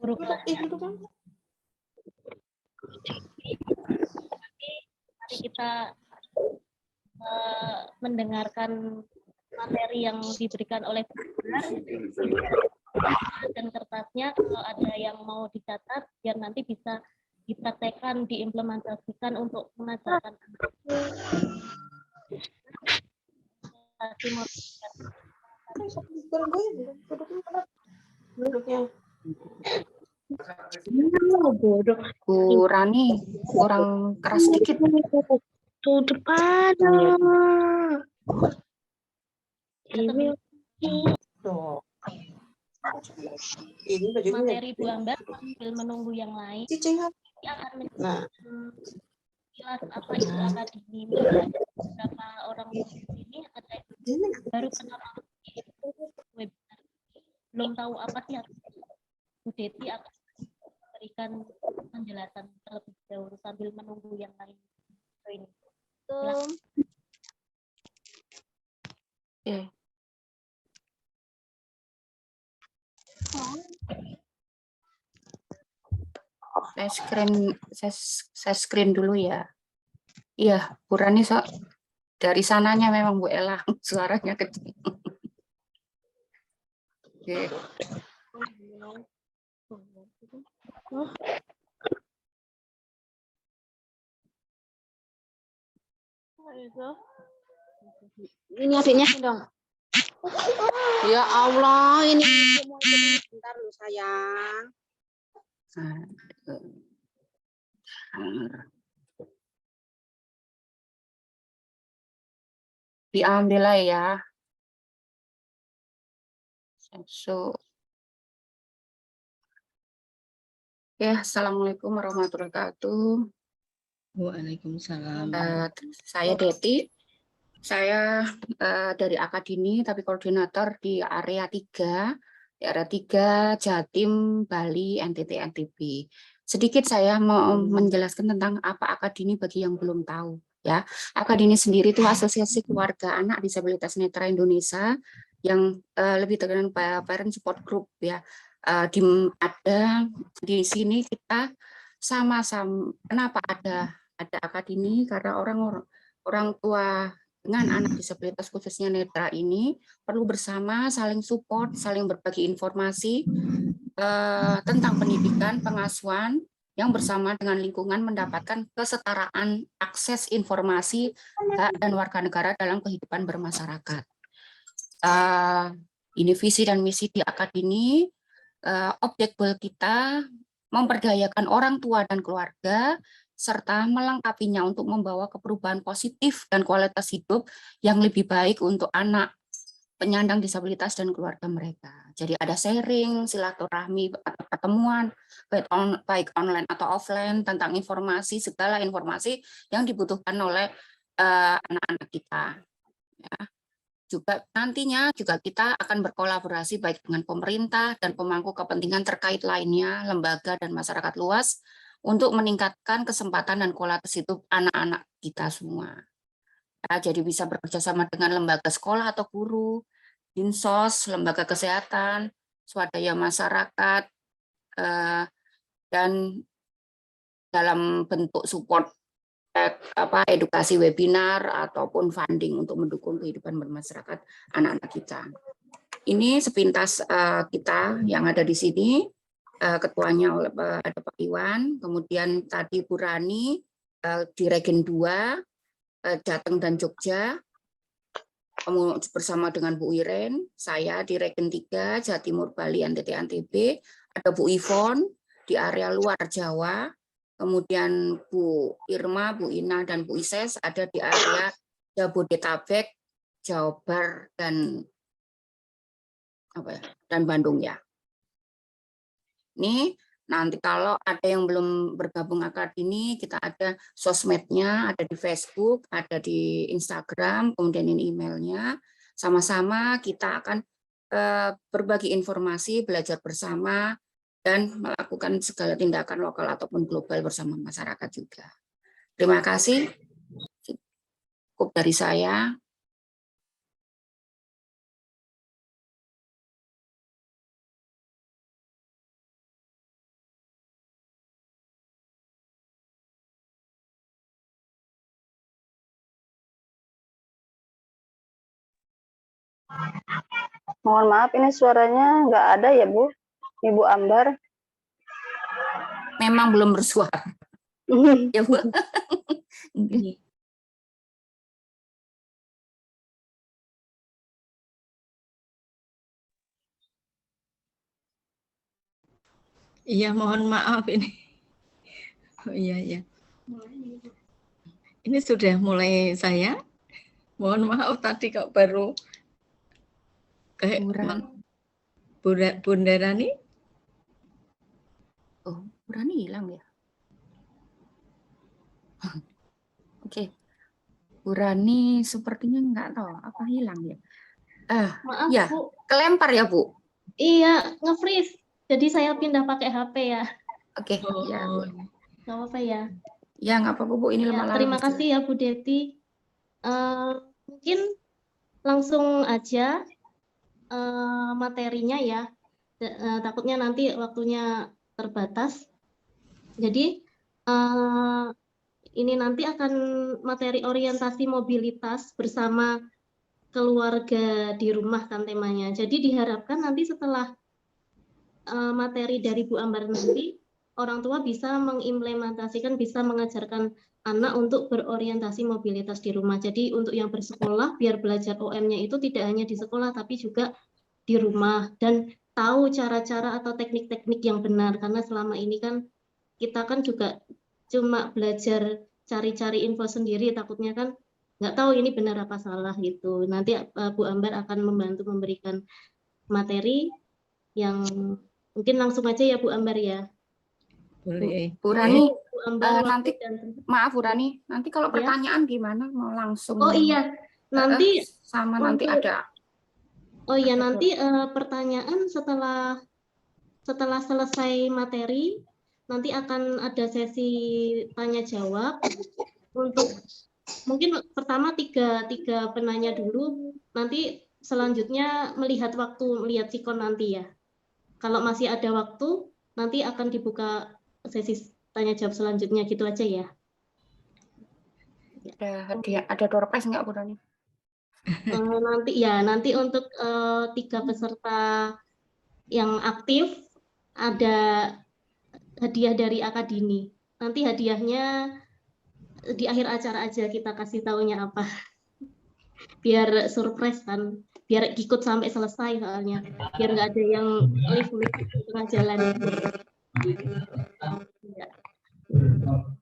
perubahannya. Mari kita mendengarkan materi yang diberikan oleh Bu dan kertasnya, kalau ada yang mau dicatat biar nanti bisa dipraktekkan, diimplementasikan untuk mengajarkan anak. Bu Rani, kurang keras sedikit. Tuh depan. Ini materi Bu Ambar sambil menunggu yang lain akan menjelaskan apa itu akademi. Beberapa orang ini ada baru pertama webinar, belum tahu apa sih. Bu Deti akan memberikan penjelasan terlebih dahulu sambil menunggu yang lain. Saya screen dulu ya. Iya, Bu Rani, dari sananya memang Bu Ella suaranya kecil. Oke. ini adiknya dong. Ya Allah, ini mau bentar lu sayang. Diambil lah ya. Assalamualaikum warahmatullahi wabarakatuh. Waalaikumsalam. Saya Deti. Saya dari Akademi, tapi koordinator di area 3, Jatim, Bali, NTT, NTB. Sedikit saya mau menjelaskan tentang apa Akademi bagi yang belum tahu. Ya, Akademi sendiri itu Asosiasi Keluarga Anak Disabilitas Netra Indonesia yang lebih terkenal Parent Support Group ya. Di sini kita sama-sama. Kenapa ada Akademi? Karena orang tua dengan anak disabilitas khususnya netra ini perlu bersama saling support, saling berbagi informasi tentang pendidikan, pengasuhan yang bersama dengan lingkungan mendapatkan kesetaraan akses informasi hak dan warga negara dalam kehidupan bermasyarakat. Ini visi dan misi di Akademi. Objektif kita memperdayakan orang tua dan keluarga serta melengkapinya untuk membawa keperubahan positif dan kualitas hidup yang lebih baik untuk anak penyandang disabilitas dan keluarga mereka. Jadi ada sharing, silaturahmi, pertemuan, baik online atau offline tentang informasi, segala informasi yang dibutuhkan oleh anak-anak kita. Ya. Juga nantinya kita akan berkolaborasi baik dengan pemerintah dan pemangku kepentingan terkait lainnya, lembaga dan masyarakat luas untuk meningkatkan kesempatan dan kualitas hidup anak-anak kita semua. Ya, jadi bisa bekerja sama dengan lembaga sekolah atau guru, dinsos, lembaga kesehatan, swadaya masyarakat, dan dalam bentuk support edukasi webinar ataupun funding untuk mendukung kehidupan bermasyarakat anak-anak kita. Ini sepintas kita yang ada di sini, ketuanya ada Pak Iwan, kemudian tadi Bu Rani di Regen 2, Jateng dan Jogja, bersama dengan Bu Iren, saya di Regen 3, Jawa Timur, Bali, NTT, NTB, ada Bu Ivon di area luar Jawa, kemudian Bu Irma, Bu Ina, dan Bu Ises ada di area Jabodetabek, Jawa Barat, dan Bandung ya. Ini nanti kalau ada yang belum bergabung Akademi, kita ada sosmednya, ada di Facebook, ada di Instagram, kemudian ini emailnya. Sama-sama kita akan berbagi informasi, belajar bersama, dan melakukan segala tindakan lokal ataupun global bersama masyarakat juga. Terima kasih. Cukup dari saya. Mohon maaf, ini suaranya nggak ada ya, Bu? Ibu Ambar. Memang belum bersuara. Ya, Bu. Iya, mohon maaf ini. Oh, iya. Ini sudah mulai saya. Mohon maaf tadi kok baru kayak Bunda Rani. Oh, Rani hilang ya? Oke. Bu Rani sepertinya nggak tahu apa hilang ya. Maaf, Ya, Bu. kelempar ya, Bu. Iya, nge-freeze. Jadi saya pindah pakai HP ya. Oke, ya, Bu. Nggak apa-apa ya. Ya, nggak apa-apa, Bu. Ini Ya, terima kasih ya, Bu Deti. Mungkin langsung aja materinya ya. Takutnya nanti waktunya terbatas. Jadi, ini nanti akan materi orientasi mobilitas bersama keluarga di rumah kan temanya. Jadi diharapkan nanti setelah materi dari Bu Ambar nanti, orang tua bisa mengimplementasikan, bisa mengajarkan anak untuk berorientasi mobilitas di rumah. Jadi untuk yang bersekolah, biar belajar OM-nya itu tidak hanya di sekolah, tapi juga di rumah. Dan tahu cara-cara atau teknik-teknik yang benar. Karena selama ini kan kita kan juga cuma belajar cari-cari info sendiri, takutnya kan nggak tahu ini benar apa salah gitu. Nanti Bu Ambar akan membantu memberikan materi yang mungkin langsung aja ya Bu Ambar ya. Boleh. Bu Rani, Bu Ambar, nanti maaf Bu Rani, nanti kalau Ya. pertanyaan gimana? Mau langsung? Oh iya, nanti sama nanti ada. Oh iya, nanti pertanyaan setelah selesai materi, nanti akan ada sesi tanya jawab. Untuk mungkin pertama tiga penanya dulu, nanti selanjutnya melihat sikon nanti ya. Kalau masih ada waktu, nanti akan dibuka sesi tanya jawab selanjutnya, gitu aja ya. Ada door prize nggak Bu Rani? Nanti untuk 3 peserta yang aktif ada hadiah dari Akadini. Nanti hadiahnya di akhir acara aja kita kasih taunya apa. Biar surprise kan, biar ikut sampai selesai soalnya. Biar nggak ada yang lift di tengah jalan. Ya.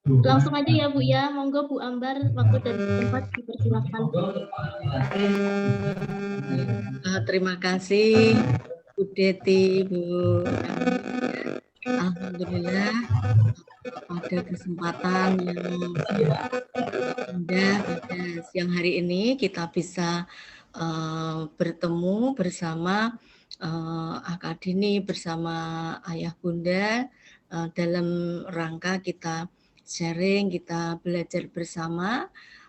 Langsung aja ya Bu ya, monggo Bu Ambar, waktu dan tempat dipersilakan. Terima kasih Bu Deti, Bu. Alhamdulillah pada kesempatan yang indah pada siang hari ini kita bisa bertemu bersama Akadini bersama Ayah Bunda dalam rangka kita sharing, kita belajar bersama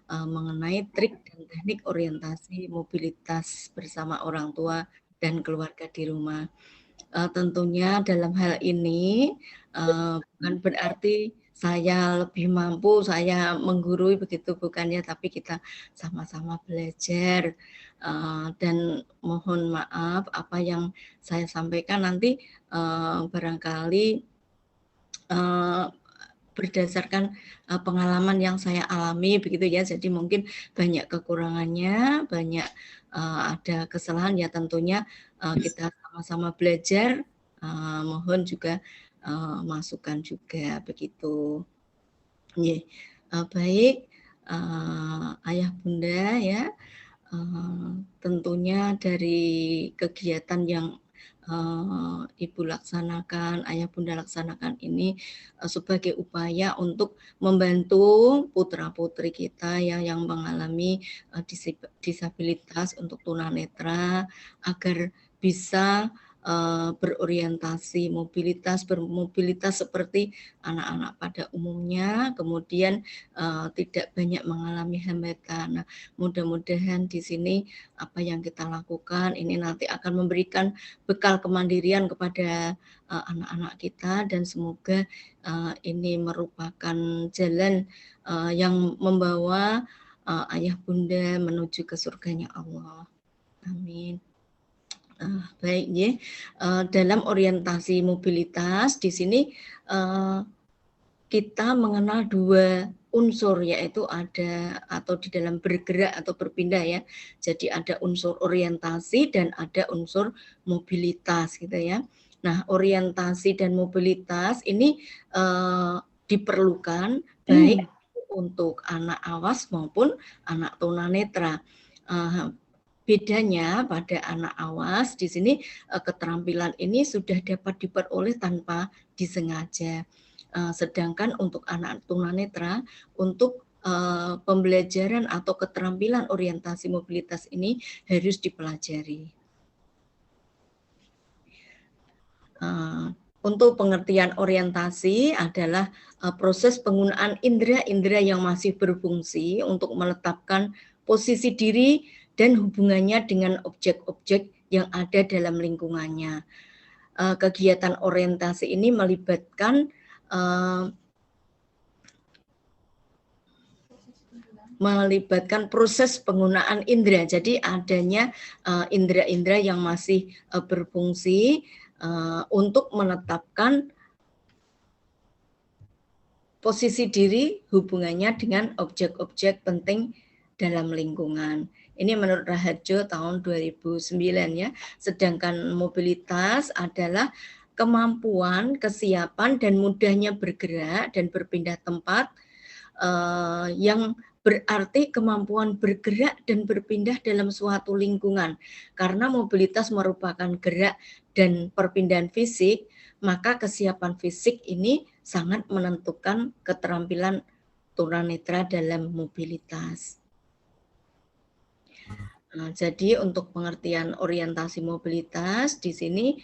mengenai trik dan teknik orientasi mobilitas bersama orang tua dan keluarga di rumah. Tentunya dalam hal ini bukan berarti saya lebih mampu, saya menggurui begitu bukannya, tapi kita sama-sama belajar dan mohon maaf apa yang saya sampaikan nanti barangkali berdasarkan pengalaman yang saya alami begitu ya, jadi mungkin banyak kekurangannya, banyak ada kesalahan ya, tentunya kita sama-sama belajar, mohon juga masukan juga begitu. Baik Ayah Bunda ya, tentunya dari kegiatan yang Ibu laksanakan, Ayah Bunda laksanakan ini sebagai upaya untuk membantu putra-putri kita yang mengalami disabilitas untuk tunanetra agar bisa berorientasi bermobilitas seperti anak-anak pada umumnya, kemudian tidak banyak mengalami hambatan. Nah, mudah-mudahan di sini apa yang kita lakukan ini nanti akan memberikan bekal kemandirian kepada anak-anak kita, dan semoga ini merupakan jalan yang membawa Ayah Bunda menuju ke surganya Allah. Amin. Baik ya. Dalam orientasi mobilitas di sini kita mengenal dua unsur, yaitu ada atau di dalam bergerak atau berpindah ya. Jadi ada unsur orientasi dan ada unsur mobilitas gitu ya. Nah, orientasi dan mobilitas ini diperlukan baik untuk anak awas maupun anak tunanetra. Bedanya pada anak awas di sini keterampilan ini sudah dapat diperoleh tanpa disengaja. Sedangkan untuk anak tunanetra untuk pembelajaran atau keterampilan orientasi mobilitas ini harus dipelajari. Untuk pengertian orientasi adalah proses penggunaan indera-indera yang masih berfungsi untuk menetapkan posisi diri dan hubungannya dengan objek-objek yang ada dalam lingkungannya. Kegiatan orientasi ini melibatkan proses penggunaan indera. Jadi adanya indera-indera yang masih berfungsi untuk menetapkan posisi diri hubungannya dengan objek-objek penting dalam lingkungan. Ini menurut Raharjo tahun 2009 ya. Sedangkan mobilitas adalah kemampuan, kesiapan, dan mudahnya bergerak dan berpindah tempat yang berarti kemampuan bergerak dan berpindah dalam suatu lingkungan. Karena mobilitas merupakan gerak dan perpindahan fisik, maka kesiapan fisik ini sangat menentukan keterampilan tunanetra dalam mobilitas. Jadi untuk pengertian orientasi mobilitas di sini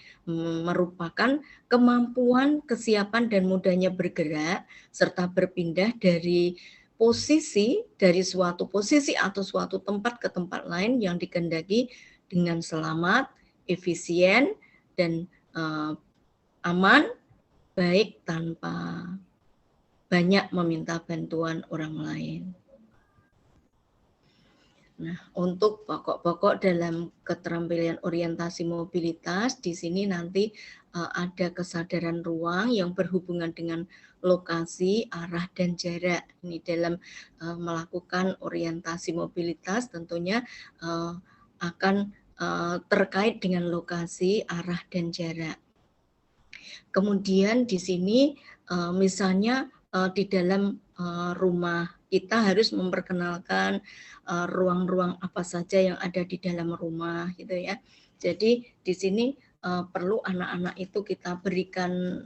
merupakan kemampuan, kesiapan, dan mudahnya bergerak serta berpindah dari suatu posisi atau suatu tempat ke tempat lain yang dikehendaki dengan selamat, efisien, dan aman, baik tanpa banyak meminta bantuan orang lain. Nah, untuk pokok-pokok dalam keterampilan orientasi mobilitas, di sini nanti ada kesadaran ruang yang berhubungan dengan lokasi, arah, dan jarak. Ini dalam melakukan orientasi mobilitas tentunya akan terkait dengan lokasi, arah, dan jarak. Kemudian di sini misalnya di dalam rumah kita harus memperkenalkan ruang-ruang apa saja yang ada di dalam rumah gitu ya. Jadi di sini perlu anak-anak itu kita berikan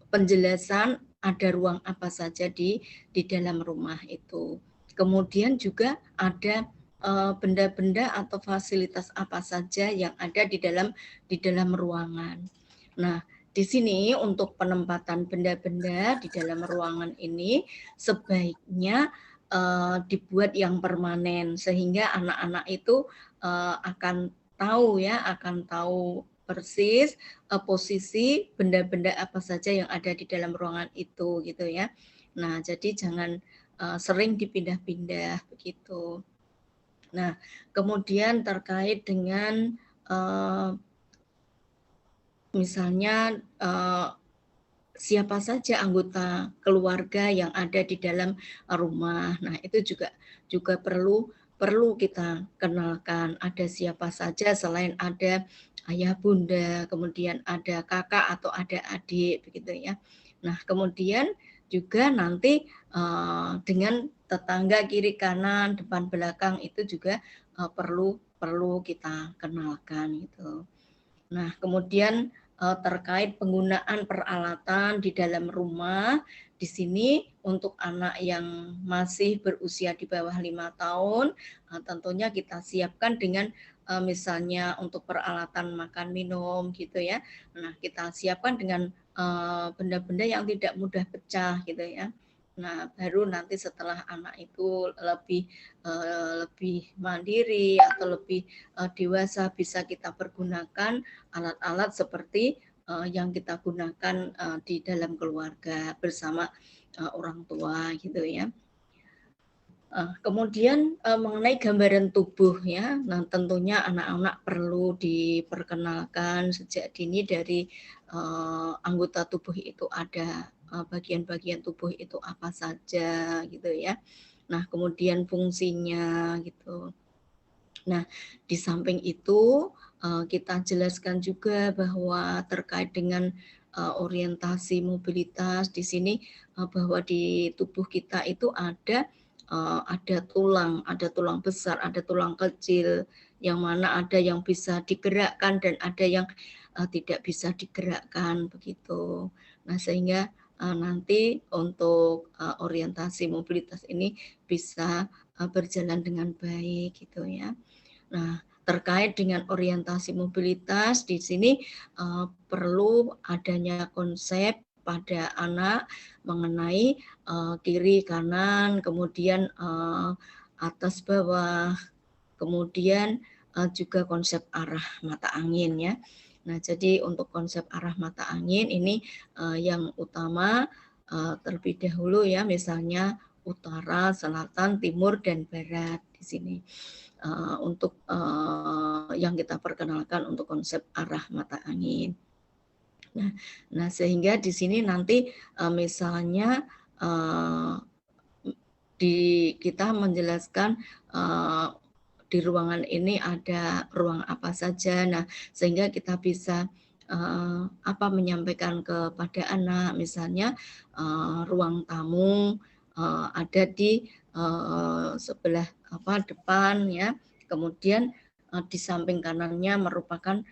penjelasan ada ruang apa saja di dalam rumah itu. Kemudian juga ada benda-benda atau fasilitas apa saja yang ada di dalam ruangan. Nah, di sini untuk penempatan benda-benda di dalam ruangan ini sebaiknya dibuat yang permanen sehingga anak-anak itu akan tahu persis posisi benda-benda apa saja yang ada di dalam ruangan itu gitu ya. Nah, jadi jangan sering dipindah-pindah begitu. Nah, kemudian terkait dengan misalnya siapa saja anggota keluarga yang ada di dalam rumah. Nah, itu juga perlu kita kenalkan. Ada siapa saja selain ada ayah bunda, kemudian ada kakak atau ada adik begitu ya. Nah, kemudian juga nanti dengan tetangga kiri kanan, depan belakang itu juga perlu kita kenalkan gitu. Nah, kemudian terkait penggunaan peralatan di dalam rumah, di sini untuk anak yang masih berusia di bawah 5 tahun, tentunya kita siapkan dengan misalnya untuk peralatan makan minum gitu ya. Nah, kita siapkan dengan benda-benda yang tidak mudah pecah gitu ya. Nah, baru nanti setelah anak itu lebih mandiri atau lebih dewasa bisa kita pergunakan alat-alat seperti yang kita gunakan di dalam keluarga bersama orang tua gitu ya. Kemudian mengenai gambaran tubuh ya, nah tentunya anak-anak perlu diperkenalkan sejak dini dari anggota tubuh itu ada bagian-bagian tubuh itu apa saja gitu ya. Nah kemudian fungsinya gitu. Nah di samping itu kita jelaskan juga bahwa terkait dengan orientasi mobilitas di sini bahwa di tubuh kita itu ada tulang besar, ada tulang kecil, yang mana ada yang bisa digerakkan dan ada yang tidak bisa digerakkan begitu. Nah sehingga nanti untuk orientasi mobilitas ini bisa berjalan dengan baik gitu ya. Nah terkait dengan orientasi mobilitas di sini perlu adanya konsep pada anak mengenai kiri kanan, kemudian atas bawah, kemudian juga konsep arah mata angin ya. Nah jadi untuk konsep arah mata angin ini yang utama terlebih dahulu ya, misalnya utara, selatan, timur, dan barat di sini. Untuk yang kita perkenalkan untuk konsep arah mata angin. Nah sehingga di sini nanti misalnya kita menjelaskan di ruangan ini ada ruang apa saja. Nah sehingga kita bisa menyampaikan kepada anak, misalnya ruang tamu ada di sebelah depan ya, kemudian di samping kanannya merupakan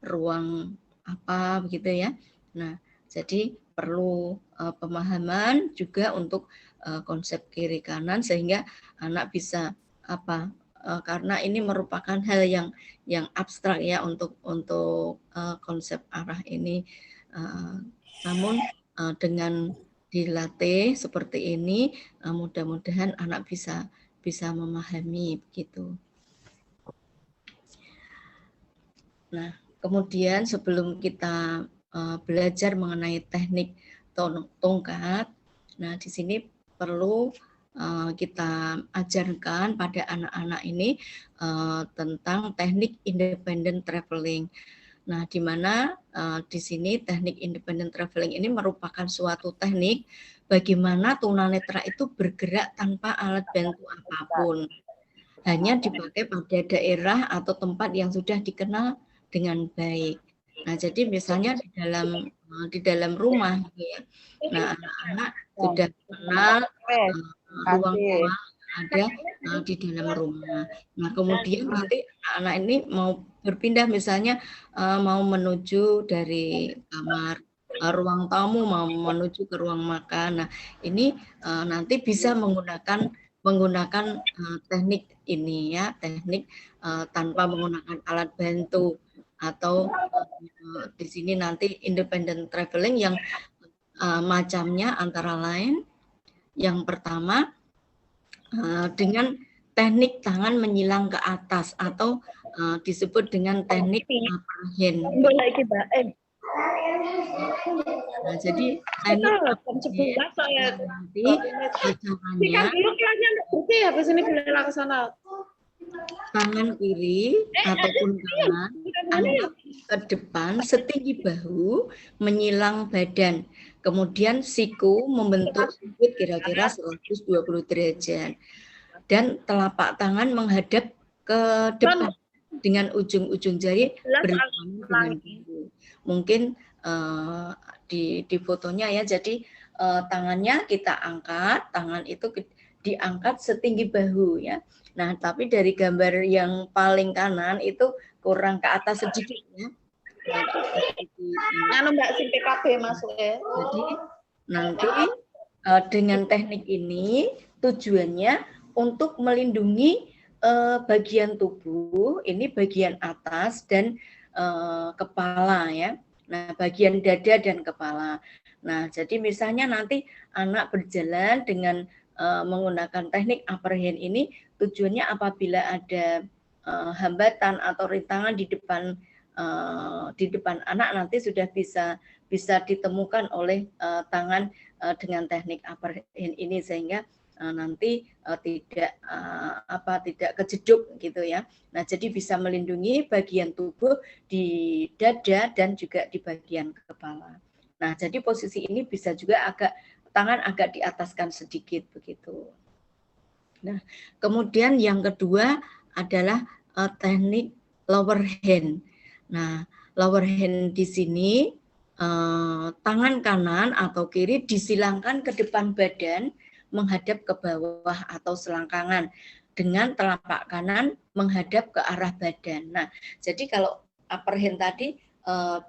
ruang apa begitu ya. Nah jadi perlu pemahaman juga untuk konsep kiri kanan sehingga anak bisa karena ini merupakan hal yang abstrak ya untuk konsep arah ini. Namun dengan dilatih seperti ini mudah-mudahan anak bisa memahami begitu. Nah, kemudian sebelum kita belajar mengenai teknik tongkat, nah di sini perlu kita ajarkan pada anak-anak ini tentang teknik independent traveling. Nah, di mana di sini teknik independent traveling ini merupakan suatu teknik bagaimana tunanetra itu bergerak tanpa alat bantu apapun. Hanya dipakai pada daerah atau tempat yang sudah dikenal dengan baik. Nah, jadi misalnya di dalam rumah gitu ya. Nah, anak-anak sudah kenal ruang-ruang ada di dalam rumah. Nah, kemudian nanti anak-anak ini mau berpindah misalnya mau menuju dari kamar ruang tamu mau menuju ke ruang makan. Nah, ini nanti bisa menggunakan teknik ini ya, teknik tanpa menggunakan alat bantu atau di sini nanti independent traveling yang macamnya antara lain yang pertama dengan teknik tangan menyilang ke atas atau disebut dengan teknik hand. Nah, jadi teknik nanti caranya tangan kiri ataupun kanan angkat ke depan setinggi bahu menyilang badan, kemudian siku membentuk sudut kira-kira 120 derajat dan telapak tangan menghadap ke depan dengan ujung-ujung jari bersama dengan bahu. Mungkin di fotonya ya, jadi tangannya kita angkat, tangan itu diangkat setinggi bahu ya. Nah, tapi dari gambar yang paling kanan itu kurang ke atas sedikit ya. Mbak sing PKB masuk ya. Jadi nanti dengan teknik ini tujuannya untuk melindungi bagian tubuh, ini bagian atas dan kepala ya. Nah, bagian dada dan kepala. Nah, jadi misalnya nanti anak berjalan dengan menggunakan teknik upper hand ini, tujuannya apabila ada hambatan atau rintangan di depan anak nanti sudah bisa ditemukan oleh tangan dengan teknik upper hand ini sehingga nanti tidak kejeduk gitu ya. Nah, jadi bisa melindungi bagian tubuh di dada dan juga di bagian kepala. Nah, jadi posisi ini bisa juga tangan agak diataskan sedikit begitu. Nah, kemudian yang kedua adalah teknik lower hand. Nah, lower hand di sini tangan kanan atau kiri disilangkan ke depan badan menghadap ke bawah atau selangkangan dengan telapak kanan menghadap ke arah badan. Nah, jadi kalau upper hand tadi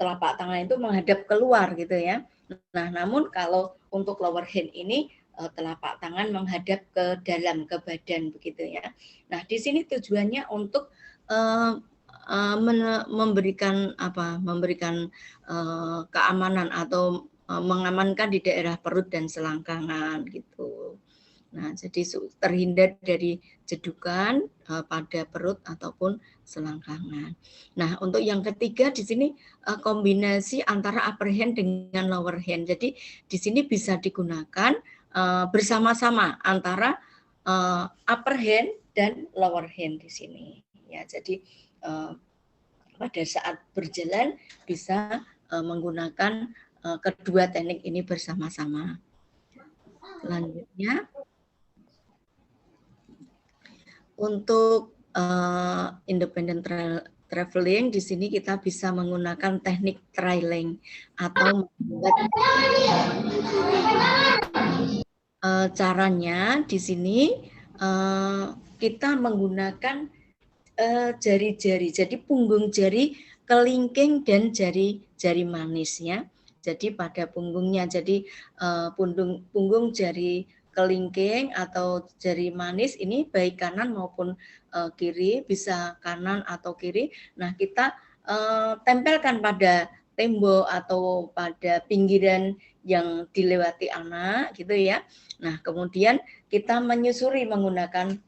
telapak tangan itu menghadap keluar gitu ya. Nah, namun kalau untuk lower hand ini telapak tangan menghadap ke dalam, ke badan begitu ya. Nah, di sini tujuannya untuk memberikan keamanan atau mengamankan di daerah perut dan selangkangan gitu. Nah, jadi terhindar dari jedukan pada perut ataupun selangkangan. Nah, untuk yang ketiga di sini kombinasi antara upper hand dengan lower hand. Jadi di sini bisa digunakan bersama-sama antara upper hand dan lower hand di sini. Ya, jadi pada saat berjalan bisa menggunakan kedua teknik ini bersama-sama. Selanjutnya, untuk independent traveling di sini kita bisa menggunakan teknik trailing atau caranya di sini kita menggunakan jari-jari, jadi punggung jari, kelingking dan jari manis ya. Jadi pada punggungnya, jadi punggung jari kelingking atau jari manis ini baik kanan maupun kiri, bisa kanan atau kiri. Nah, kita tempelkan pada tembok atau pada pinggiran yang dilewati anak gitu ya. Nah, kemudian kita menyusuri menggunakan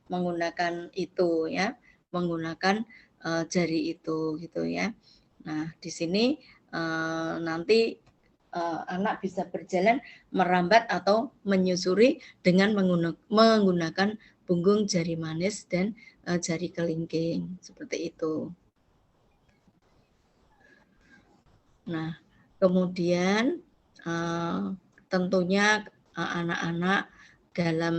itu ya, menggunakan jari itu gitu ya. Nah, di sini nanti anak bisa berjalan merambat atau menyusuri dengan menggunakan punggung jari manis dan jari kelingking seperti itu. Nah, kemudian tentunya anak-anak dalam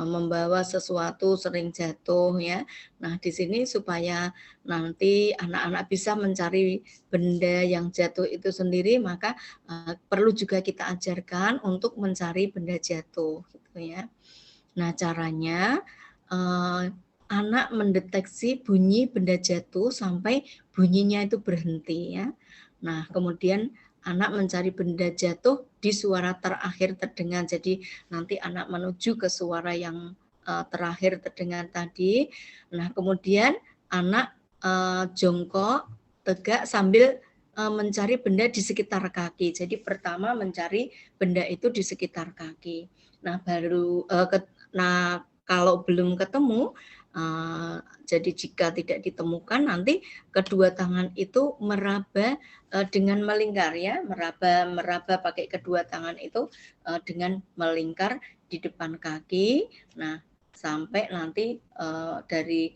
membawa sesuatu sering jatuh ya. Nah, di sini supaya nanti anak-anak bisa mencari benda yang jatuh itu sendiri, maka perlu juga kita ajarkan untuk mencari benda jatuh gitu ya. Nah, caranya anak mendeteksi bunyi benda jatuh sampai bunyinya itu berhenti ya. Nah, kemudian anak mencari benda jatuh di suara terakhir terdengar. Jadi nanti anak menuju ke suara yang terakhir terdengar tadi. Nah, kemudian anak jongkok tegak sambil mencari benda di sekitar kaki. Jadi pertama mencari benda itu di sekitar kaki. Nah, kalau belum ketemu, jadi jika tidak ditemukan nanti kedua tangan itu meraba dengan melingkar ya, meraba pakai kedua tangan itu dengan melingkar di depan kaki. Nah, sampai nanti dari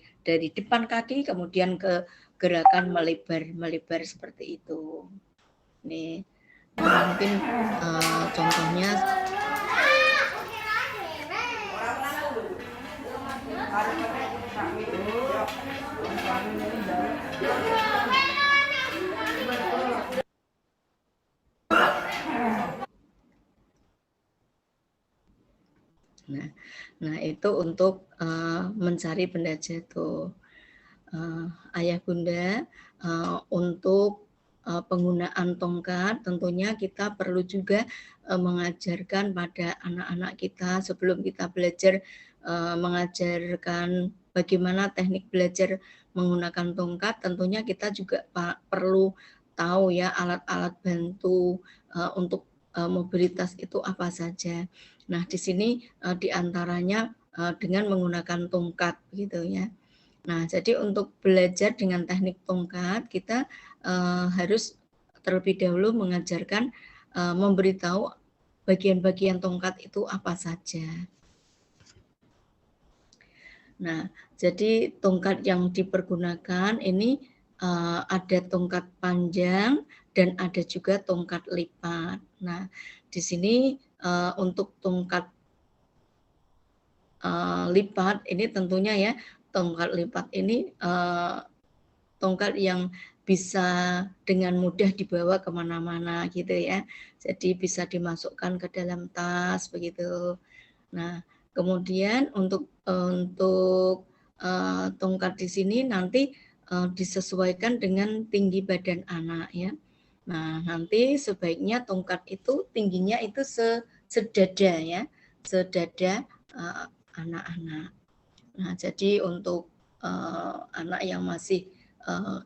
depan kaki kemudian ke gerakan melebar seperti itu. Nih, mungkin contohnya. Nah itu untuk mencari benda jatuh. Ayah bunda, untuk penggunaan tongkat tentunya kita perlu juga mengajarkan pada anak-anak kita sebelum kita belajar mengajarkan bagaimana teknik belajar menggunakan tongkat, tentunya kita juga perlu tahu ya alat-alat bantu untuk mobilitas itu apa saja. Nah, di sini diantaranya dengan menggunakan tongkat gitu ya. Nah, jadi untuk belajar dengan teknik tongkat kita harus terlebih dahulu mengajarkan memberitahu bagian-bagian tongkat itu apa saja. Nah, jadi tongkat yang dipergunakan ini ada tongkat panjang dan ada juga tongkat lipat. Nah, di sini untuk tongkat lipat ini tentunya ya, tongkat lipat ini tongkat yang bisa dengan mudah dibawa kemana-mana gitu ya. Jadi bisa dimasukkan ke dalam tas begitu. Nah, kemudian untuk tongkat di sini nanti disesuaikan dengan tinggi badan anak ya. Nah, nanti sebaiknya tongkat itu tingginya itu sedada ya, sedada anak-anak. Nah, jadi untuk anak yang masih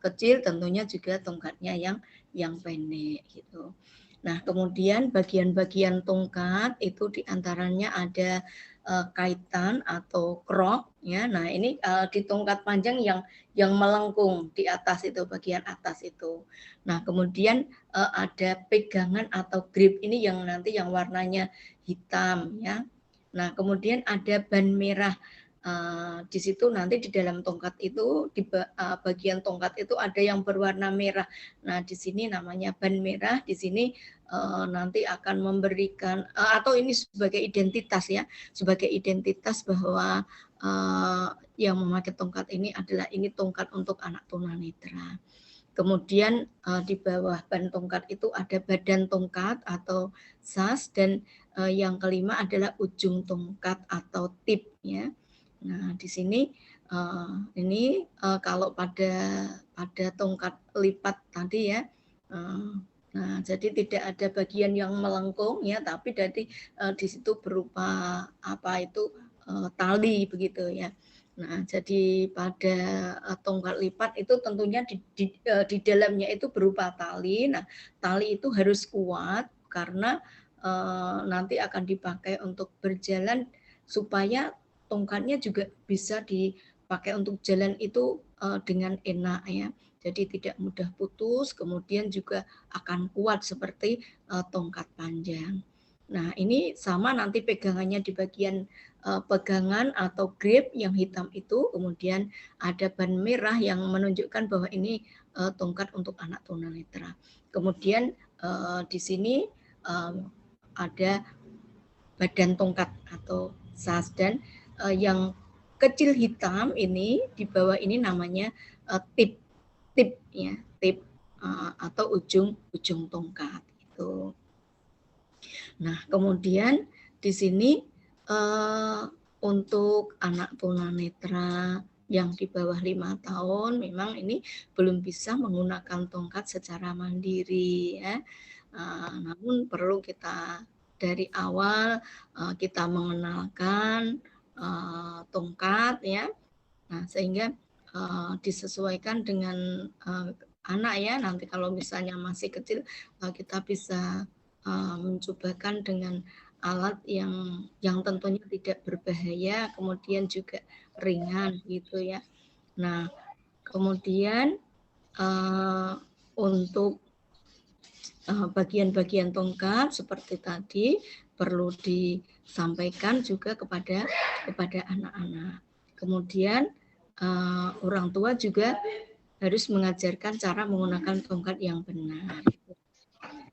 kecil tentunya juga tongkatnya yang pendek gitu. Nah, kemudian bagian-bagian tongkat itu diantaranya ada kaitan atau krok ya. Nah, ini di tongkat panjang yang melengkung di atas itu, bagian atas itu. Nah, kemudian ada pegangan atau grip ini yang nanti yang warnanya hitam ya. Nah, kemudian ada ban merah. Di situ nanti di dalam tongkat itu di bagian tongkat itu ada yang berwarna merah. Nah, di sini namanya ban merah. Di sini nanti akan memberikan atau ini sebagai identitas ya, sebagai identitas bahwa yang memakai tongkat ini adalah ini tongkat untuk anak tunanetra. Kemudian di bawah ban tongkat itu ada badan tongkat atau sas dan yang kelima adalah ujung tongkat atau tip ya. Nah, di sini ini kalau pada tongkat lipat tadi ya. Nah, jadi tidak ada bagian yang melengkung ya, tapi dari di situ berupa apa itu tali begitu ya. Nah, jadi pada tongkat lipat itu tentunya di dalamnya itu berupa tali. Nah, tali itu harus kuat karena nanti akan dipakai untuk berjalan supaya tongkatnya juga bisa dipakai untuk jalan itu dengan enak ya. Jadi tidak mudah putus, kemudian juga akan kuat seperti tongkat panjang. Nah, ini sama nanti pegangannya di bagian pegangan atau grip yang hitam itu, kemudian ada ban merah yang menunjukkan bahwa ini tongkat untuk anak tunanetra. Kemudian di sini ada badan tongkat atau sas dan yang kecil hitam ini di bawah ini namanya tip ya, tip atau ujung tongkat itu. Nah, kemudian di sini untuk anak tunanetra yang di bawah 5 tahun memang ini belum bisa menggunakan tongkat secara mandiri ya. Namun perlu kita dari awal kita mengenalkan tongkat ya. Nah, sehingga disesuaikan dengan anak ya. Nanti kalau misalnya masih kecil kita bisa mencobakan dengan alat yang tentunya tidak berbahaya, kemudian juga ringan gitu ya. Nah, kemudian untuk bagian-bagian tongkat seperti tadi perlu disampaikan juga kepada anak-anak. Kemudian orang tua juga harus mengajarkan cara menggunakan tongkat yang benar.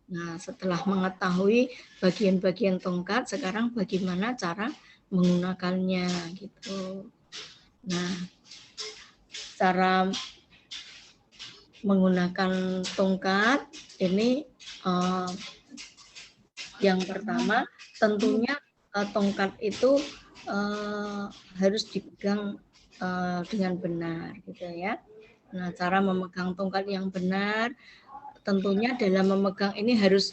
Nah, setelah mengetahui bagian-bagian tongkat, sekarang bagaimana cara menggunakannya gitu. Nah, cara menggunakan tongkat ini yang pertama tentunya tongkat itu harus dipegang dengan benar gitu ya. Nah, cara memegang tongkat yang benar tentunya dalam memegang ini harus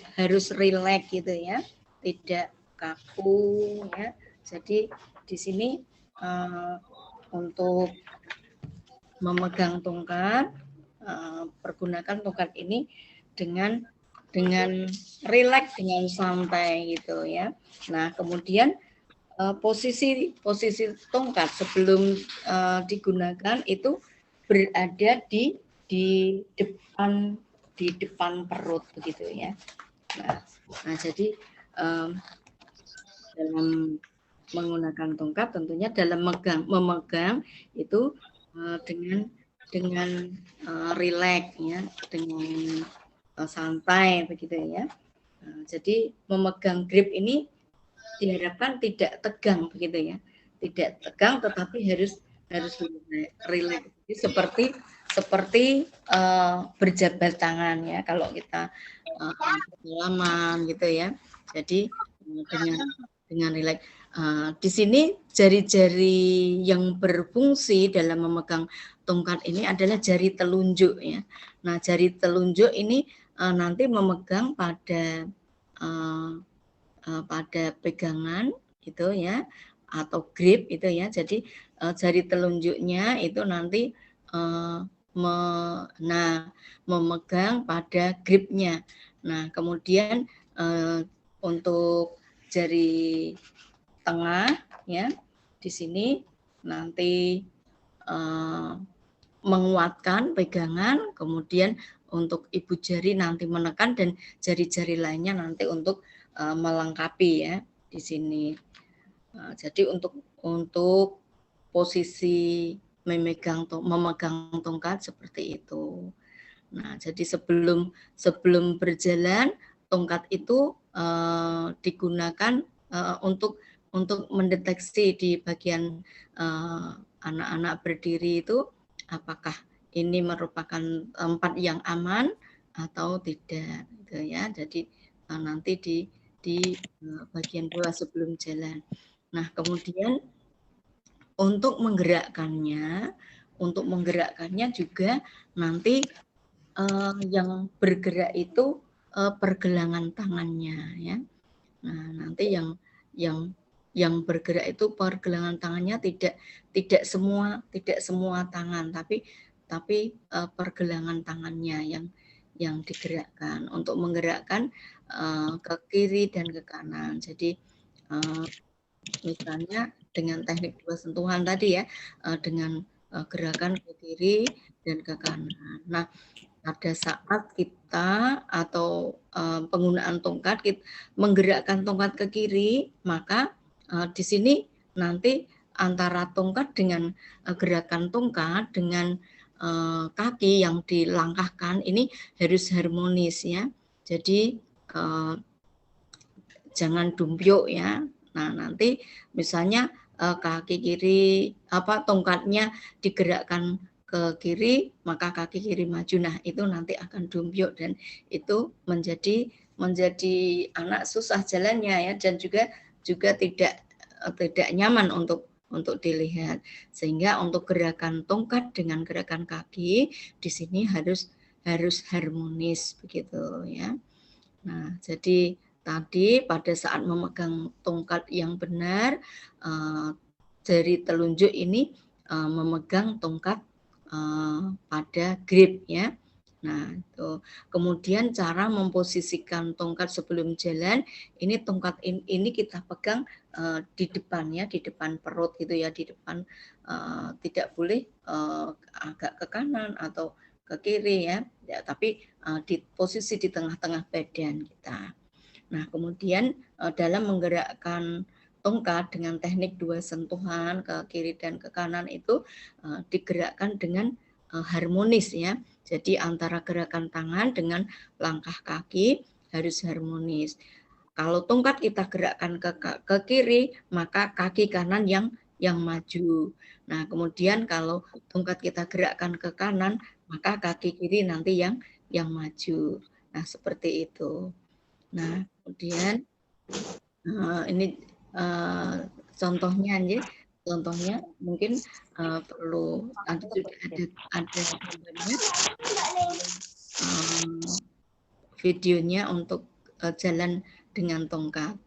rileks gitu ya, tidak kaku ya. Jadi di sini untuk memegang tongkat pergunakan tongkat ini dengan rileks, dengan santai gitu ya. Nah, kemudian posisi tongkat sebelum digunakan itu berada di depan perut begitu ya. Nah jadi dalam menggunakan tongkat tentunya dalam memegang itu dengan rileks ya, dengan santai begitu ya. Jadi memegang grip ini diharapkan tidak tegang begitu ya, tidak tegang tetapi harus rileks. Seperti berjabat tangan ya kalau kita pengalaman gitu ya. Jadi dengan rileks. Di sini jari-jari yang berfungsi dalam memegang tongkat ini adalah jari telunjuk ya. Nah, jari telunjuk ini nanti memegang pada pegangan itu ya, atau grip itu ya. Jadi jari telunjuknya itu nanti memegang pada gripnya. Nah, kemudian untuk jari tengah ya, di sini nanti menguatkan pegangan, kemudian untuk ibu jari nanti menekan dan jari-jari lainnya nanti untuk melengkapi ya di sini. Jadi untuk posisi memegang tongkat seperti itu. Nah, jadi sebelum berjalan tongkat itu digunakan untuk mendeteksi di bagian anak-anak berdiri itu apakah ini merupakan tempat yang aman atau tidak gitu ya. Jadi nanti di bagian bawah sebelum jalan. Nah, kemudian untuk menggerakkannya juga nanti yang bergerak itu pergelangan tangannya ya. Nah, nanti yang bergerak itu pergelangan tangannya tidak semua tangan, tapi pergelangan tangannya yang digerakkan untuk menggerakkan ke kiri dan ke kanan. Jadi misalnya dengan teknik 2 sentuhan tadi ya, dengan gerakan ke kiri dan ke kanan. Nah, pada saat kita atau penggunaan tongkat, menggerakkan tongkat ke kiri, maka di sini nanti antara tongkat dengan gerakan tongkat dengan kaki yang dilangkahkan ini harus harmonis ya. Jadi jangan dumpiuk ya. Nah, nanti misalnya kaki kiri tongkatnya digerakkan ke kiri, maka kaki kiri maju. Nah, itu nanti akan dumpiuk dan itu menjadi anak susah jalannya ya, dan juga tidak nyaman untuk dilihat. Sehingga untuk gerakan tongkat dengan gerakan kaki di sini harus harmonis begitu ya. Nah, jadi tadi pada saat memegang tongkat yang benar, jari telunjuk ini memegang tongkat pada grip ya. Nah, itu. Kemudian cara memposisikan tongkat sebelum jalan, ini tongkat ini kita pegang di depan ya, di depan perut gitu ya, di depan, tidak boleh agak ke kanan atau ke kiri ya, tapi di posisi di tengah-tengah badan kita. Nah, kemudian dalam menggerakkan tongkat dengan teknik 2 sentuhan ke kiri dan ke kanan itu digerakkan dengan harmonis ya. Jadi antara gerakan tangan dengan langkah kaki harus harmonis. Kalau tongkat kita gerakkan ke kiri, maka kaki kanan yang maju. Nah, kemudian kalau tongkat kita gerakkan ke kanan, maka kaki kiri nanti yang maju. Nah, seperti itu. Nah, kemudian ini contohnya aja. Contohnya mungkin perlu nanti sudah ada gambarnya, videonya untuk jalan dengan tongkat.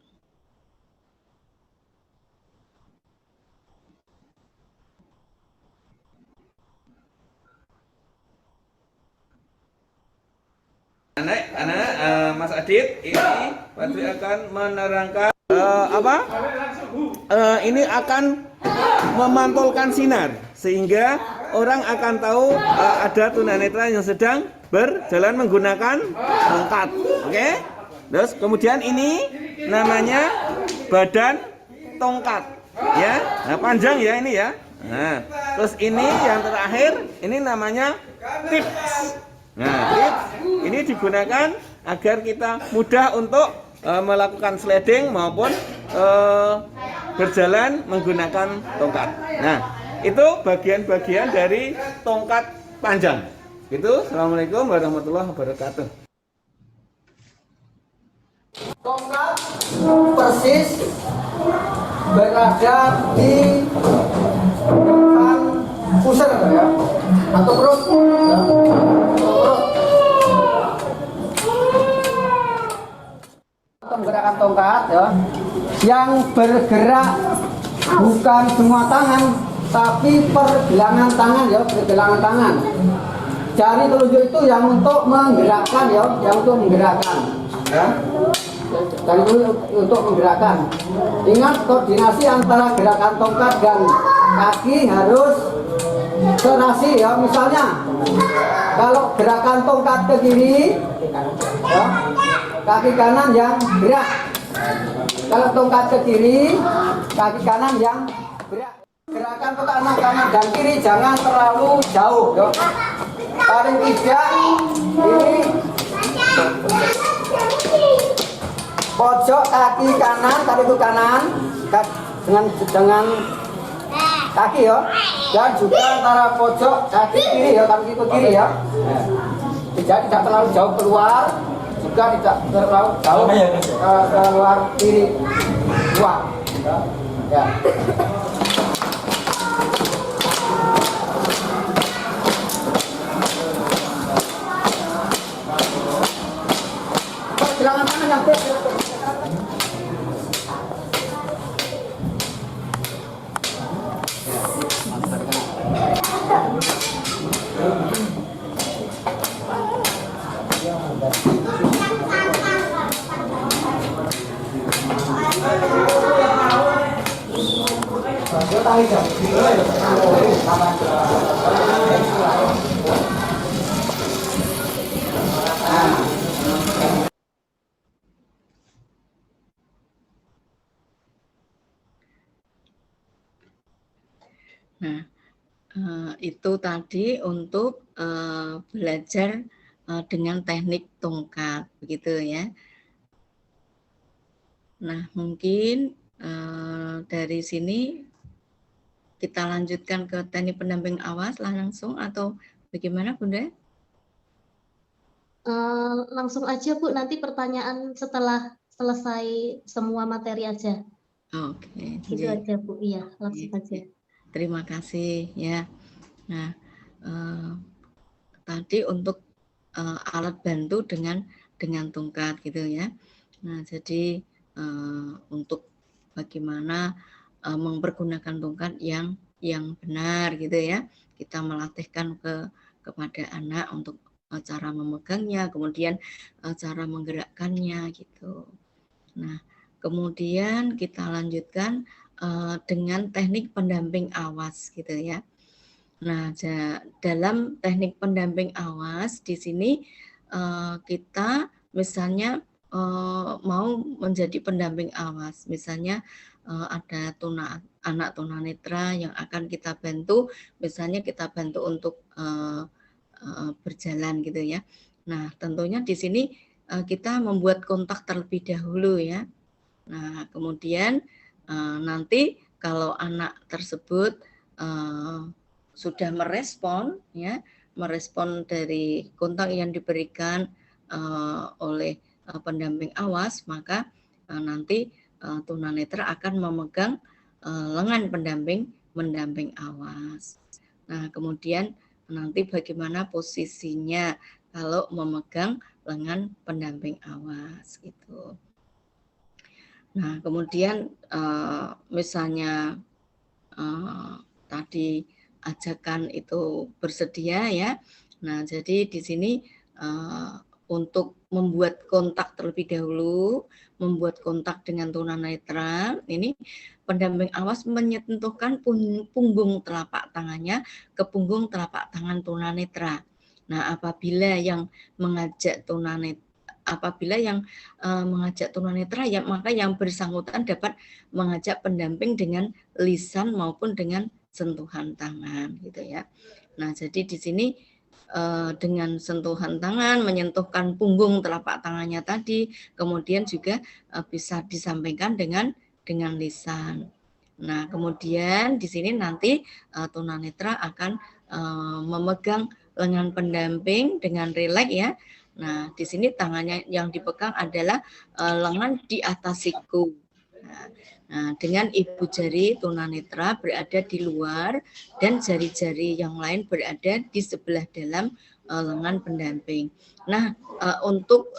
Anak Mas Adit ini Patri akan menerangkan ini akan memantulkan sinar sehingga orang akan tahu ada tunanetra yang sedang berjalan menggunakan tongkat. Oke? Terus kemudian ini namanya badan tongkat. Ya, nah panjang ya ini ya. Nah, terus ini yang terakhir, ini namanya tips. Nah, tips ini digunakan agar kita mudah untuk melakukan sliding maupun berjalan menggunakan tongkat. Nah, itu bagian-bagian dari tongkat panjang. Itu. Assalamualaikum warahmatullahi wabarakatuh. Tongkat persis berada di depan pusar ya, atau perut ya. Menggerakkan tongkat ya, yang bergerak bukan semua tangan tapi pergelangan tangan ya, pergelangan tangan. Jari telunjuk itu yang untuk menggerakkan ya, yang untuk menggerakkan ya. Dan itu untuk menggerakkan. Ingat, koordinasi antara gerakan tongkat dan kaki harus serasi ya. Misalnya kalau gerakan tongkat ke kiri ya, kaki kanan yang gerak. Kalau tongkat ke kiri, kaki kanan yang gerak. Gerakan tongkat kanan dan kiri jangan terlalu jauh ya. Paling tidak ini pojok kaki kanan, kaki itu kanan dengan kaki ya, dan juga antara pojok kaki kiri ya, kaki itu kiri ya. Jadi tidak terlalu jauh keluar, juga tidak terlalu jauh keluar kiri luar. Ya. Pergelangan tangan yang Nah, itu tadi untuk belajar dengan teknik tongkat, begitu ya. Nah, mungkin dari sini kita lanjutkan ke teknik pendamping awas langsung atau bagaimana, Bunda? Langsung aja Bu, nanti pertanyaan setelah selesai semua materi aja. Oke. Itu aja Bu, iya langsung aja. Terima kasih ya. Nah, tadi untuk alat bantu dengan tongkat gitu ya. Nah, jadi untuk bagaimana mempergunakan tongkat yang benar gitu ya. Kita melatihkan kepada anak untuk cara memegangnya, kemudian cara menggerakkannya gitu. Nah, kemudian kita lanjutkan dengan teknik pendamping awas gitu ya. Nah, dalam teknik pendamping awas di sini kita misalnya mau menjadi pendamping awas, misalnya ada anak tunanetra yang akan kita bantu, misalnya kita bantu untuk berjalan gitu ya. Nah, tentunya di sini kita membuat kontak terlebih dahulu ya. Nah, kemudian nanti kalau anak tersebut sudah merespon ya, merespon dari kontak yang diberikan oleh pendamping awas, maka nanti tunanetra akan memegang lengan pendamping awas. Nah, kemudian nanti bagaimana posisinya kalau memegang lengan pendamping awas gitu. Nah, kemudian misalnya tadi ajakan itu bersedia ya. Nah, jadi di sini untuk membuat kontak terlebih dahulu, membuat kontak dengan tunanetra, ini pendamping awas menyentuhkan punggung telapak tangannya ke punggung telapak tangan tunanetra. Nah, apabila yang mengajak apabila yang mengajak tunanetra, ya maka yang bersangkutan dapat mengajak pendamping dengan lisan maupun dengan sentuhan tangan, gitu ya. Nah, jadi di sini dengan sentuhan tangan, menyentuhkan punggung telapak tangannya tadi, kemudian juga bisa disampaikan dengan lisan. Nah, kemudian di sini nanti tunanetra akan memegang lengan pendamping dengan rileks ya. Nah, di sini tangannya yang dipegang adalah lengan di atas siku. Nah, dengan ibu jari tunanetra berada di luar dan jari-jari yang lain berada di sebelah dalam lengan pendamping. Nah, untuk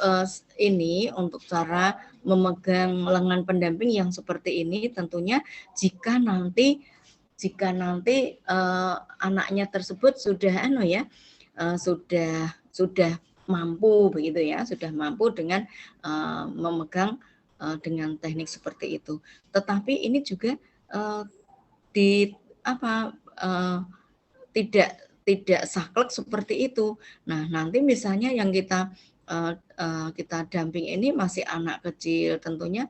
ini, untuk cara memegang lengan pendamping yang seperti ini, tentunya jika nanti anaknya tersebut sudah sudah mampu begitu ya, sudah mampu dengan memegang dengan teknik seperti itu. Tetapi ini juga tidak saklek seperti itu. Nah, nanti misalnya yang kita damping ini masih anak kecil, tentunya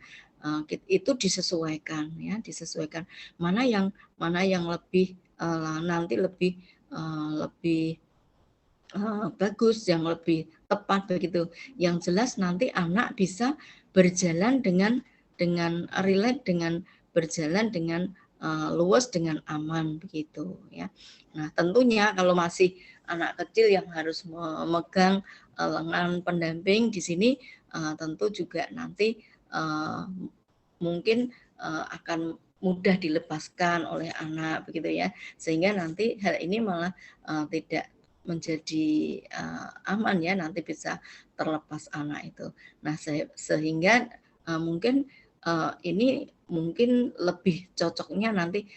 itu disesuaikan ya, disesuaikan mana yang lebih nanti lebih bagus, yang lebih tepat begitu. Yang jelas nanti anak bisa berjalan dengan rileks, dengan berjalan dengan luas, dengan aman begitu ya. Nah, tentunya kalau masih anak kecil yang harus memegang lengan pendamping di sini tentu juga nanti mungkin akan mudah dilepaskan oleh anak begitu ya, sehingga nanti hal ini malah tidak menjadi aman ya, nanti bisa terlepas anak itu. Nah, sehingga mungkin ini mungkin lebih cocoknya nanti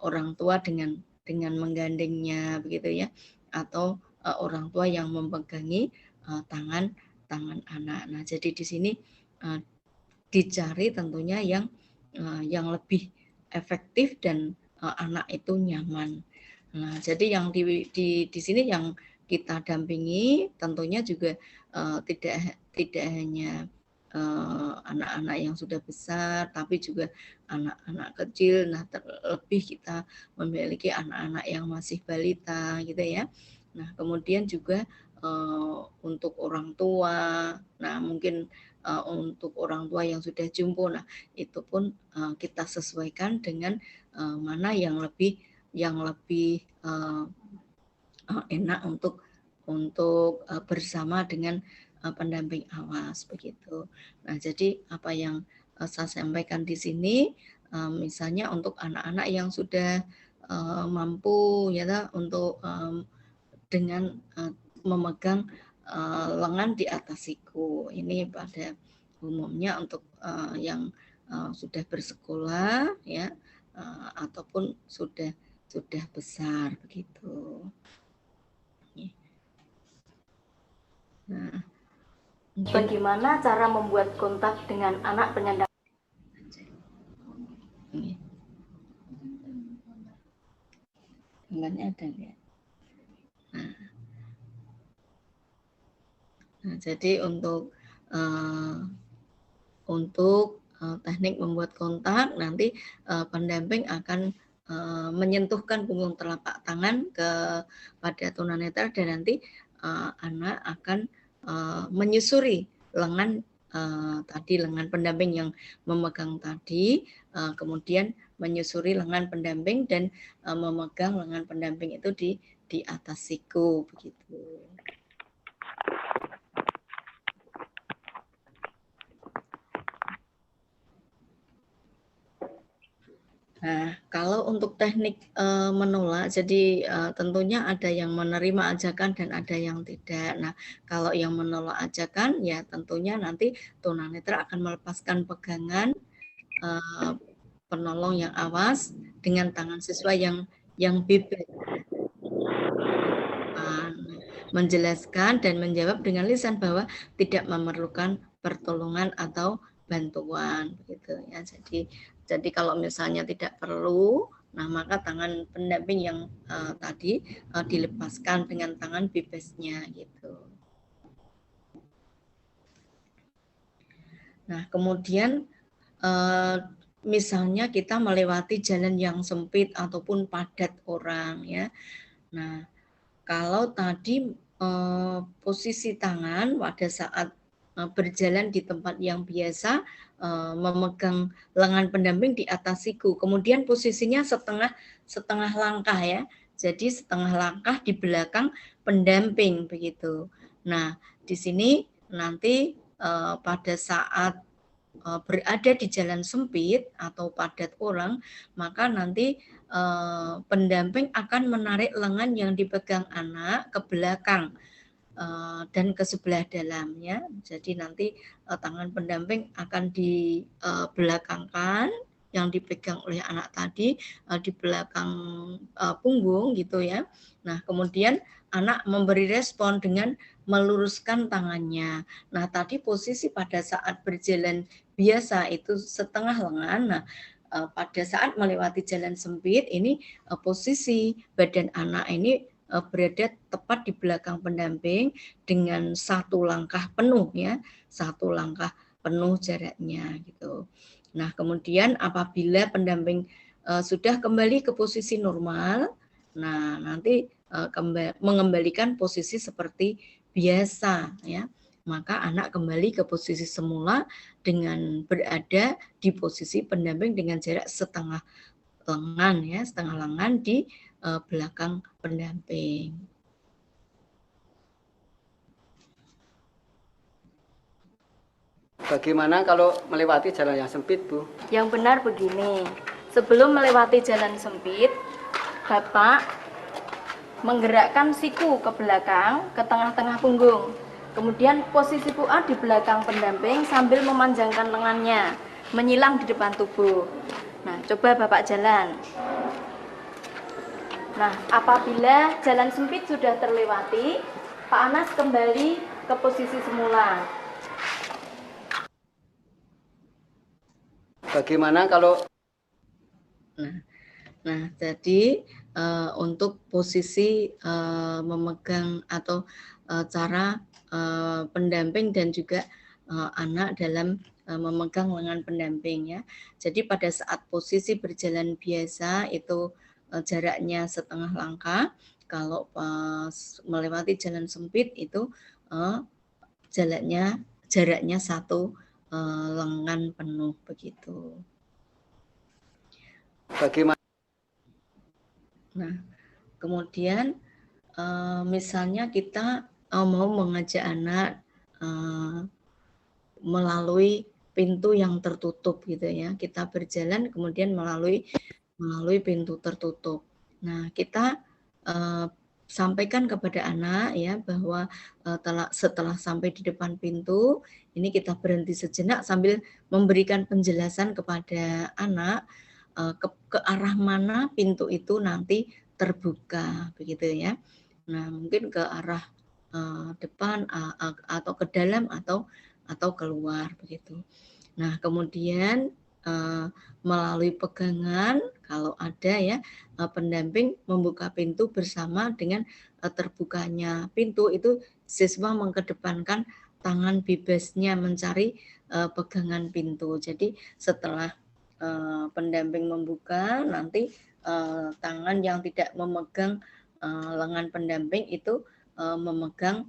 orang tua dengan menggandengnya begitu ya, atau orang tua yang memegangi tangan anak. Nah, jadi di sini dicari tentunya yang lebih efektif dan anak itu nyaman. Nah, jadi yang di sini yang kita dampingi tentunya juga tidak hanya anak-anak yang sudah besar, tapi juga anak-anak kecil. Nah, terlebih kita memiliki anak-anak yang masih balita, gitu ya. Nah, kemudian juga untuk orang tua. Nah, mungkin untuk orang tua yang sudah jumbo, nah itu pun kita sesuaikan dengan mana yang lebih enak untuk bersama dengan pendamping awas begitu. Nah, jadi apa yang saya sampaikan di sini, misalnya untuk anak-anak yang sudah mampu ya untuk dengan memegang lengan di atas siku. Ini pada umumnya untuk yang sudah bersekolah ya, ataupun sudah besar begitu. Nah, bagaimana cara membuat kontak dengan anak penyandang? Gambarnya ada ya. Nah, jadi untuk teknik membuat kontak, nanti pendamping akan menyentuhkan punggung telapak tangan kepada tunanetra, dan nanti anak akan menyusuri lengan tadi, lengan pendamping yang memegang tadi, kemudian menyusuri lengan pendamping dan memegang lengan pendamping itu di atas siku begitu. Nah, kalau untuk teknik menolak, jadi tentunya ada yang menerima ajakan dan ada yang tidak. Nah, kalau yang menolak ajakan, ya tentunya nanti tunanetra akan melepaskan pegangan penolong yang awas dengan tangan siswa yang bebas, menjelaskan dan menjawab dengan lisan bahwa tidak memerlukan pertolongan atau bantuan, begitu ya. Jadi kalau misalnya tidak perlu, nah maka tangan pendamping yang tadi dilepaskan dengan tangan bebasnya gitu. Nah, kemudian misalnya kita melewati jalan yang sempit ataupun padat orang ya. Nah, kalau tadi posisi tangan pada saat berjalan di tempat yang biasa memegang lengan pendamping di atas siku, kemudian posisinya setengah langkah ya. Jadi setengah langkah di belakang pendamping begitu. Nah, di sini nanti pada saat berada di jalan sempit atau padat orang, maka nanti pendamping akan menarik lengan yang dipegang anak ke belakang dan ke sebelah dalam ya. Jadi nanti tangan pendamping akan dibelakangkan yang dipegang oleh anak tadi di belakang punggung gitu ya. Nah, kemudian anak memberi respon dengan meluruskan tangannya. Nah, tadi posisi pada saat berjalan biasa itu setengah lengan. Nah, pada saat melewati jalan sempit ini posisi badan anak ini berada tepat di belakang pendamping dengan satu langkah penuh ya, satu langkah penuh jaraknya gitu. Nah, kemudian apabila pendamping sudah kembali ke posisi normal, nah nanti mengembalikan posisi seperti biasa ya, maka anak kembali ke posisi semula dengan berada di posisi pendamping dengan jarak setengah lengan ya, setengah lengan di belakang pendamping. Bagaimana kalau melewati jalan yang sempit, Bu? Yang benar begini, sebelum melewati jalan sempit, Bapak menggerakkan siku ke belakang, ke tengah-tengah punggung. Kemudian posisi puat di belakang pendamping sambil memanjangkan lengannya, menyilang di depan tubuh. Nah, coba Bapak jalan. Nah, apabila jalan sempit sudah terlewati, Pak Anas kembali ke posisi semula. Bagaimana kalau Nah, jadi untuk posisi memegang atau cara pendamping dan juga anak dalam memegang lengan pendamping ya. Jadi pada saat posisi berjalan biasa itu jaraknya setengah langkah. Kalau melewati jalan sempit itu jaraknya satu lengan penuh begitu. bagaimana? Nah, kemudian misalnya kita mau mengajak anak melalui pintu yang tertutup gitu ya. Kita berjalan kemudian melalui pintu tertutup. Nah, kita sampaikan kepada anak ya bahwa setelah sampai di depan pintu, ini kita berhenti sejenak sambil memberikan penjelasan kepada anak ke arah mana pintu itu nanti terbuka begitu ya. Nah, mungkin ke arah depan atau ke dalam atau keluar begitu. Nah, kemudian melalui pegangan kalau ada ya pendamping membuka pintu bersama dengan terbukanya pintu itu siswa mengedepankan tangan bebasnya mencari pegangan pintu. Jadi setelah pendamping membuka nanti tangan yang tidak memegang lengan pendamping itu memegang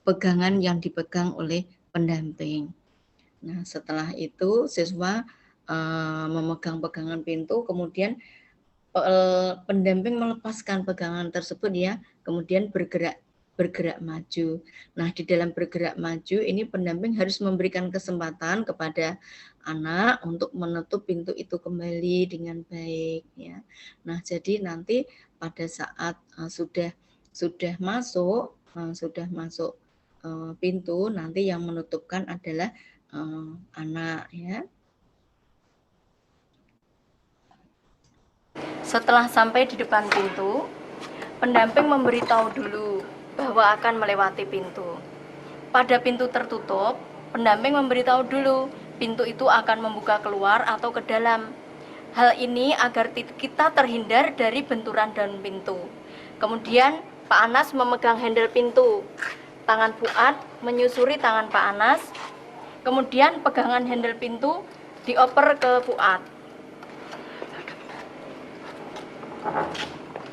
pegangan yang dipegang oleh pendamping. Nah, setelah itu siswa memegang pegangan pintu, kemudian pendamping melepaskan pegangan tersebut ya, kemudian bergerak maju. Nah, di dalam bergerak maju ini pendamping harus memberikan kesempatan kepada anak untuk menutup pintu itu kembali dengan baik ya. Nah, jadi nanti pada saat sudah masuk pintu, nanti yang menutupkan adalah anak ya. Setelah sampai di depan pintu, pendamping memberitahu dulu bahwa akan melewati pintu. Pada pintu tertutup, pendamping memberitahu dulu pintu itu akan membuka keluar atau ke dalam. Hal ini agar kita terhindar dari benturan daun pintu. Kemudian Pak Anas memegang handle pintu. Tangan Fuad menyusuri tangan Pak Anas Kemudian pegangan handle pintu dioper ke Fuad.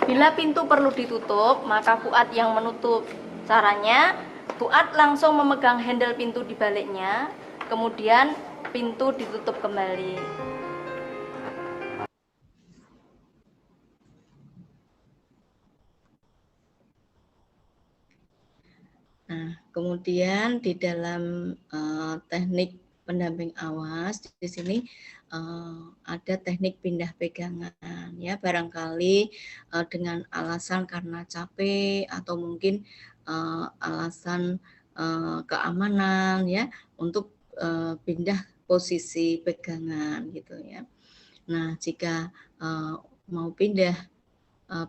Bila pintu perlu ditutup, maka Fuad yang menutup. Caranya, Fuad langsung memegang handle pintu di baliknya, kemudian pintu ditutup kembali. Nah, kemudian di dalam teknik pendamping awas di sini ada teknik pindah pegangan ya, barangkali dengan alasan karena capek atau mungkin alasan keamanan ya, untuk pindah posisi pegangan gitu ya. Nah, jika mau pindah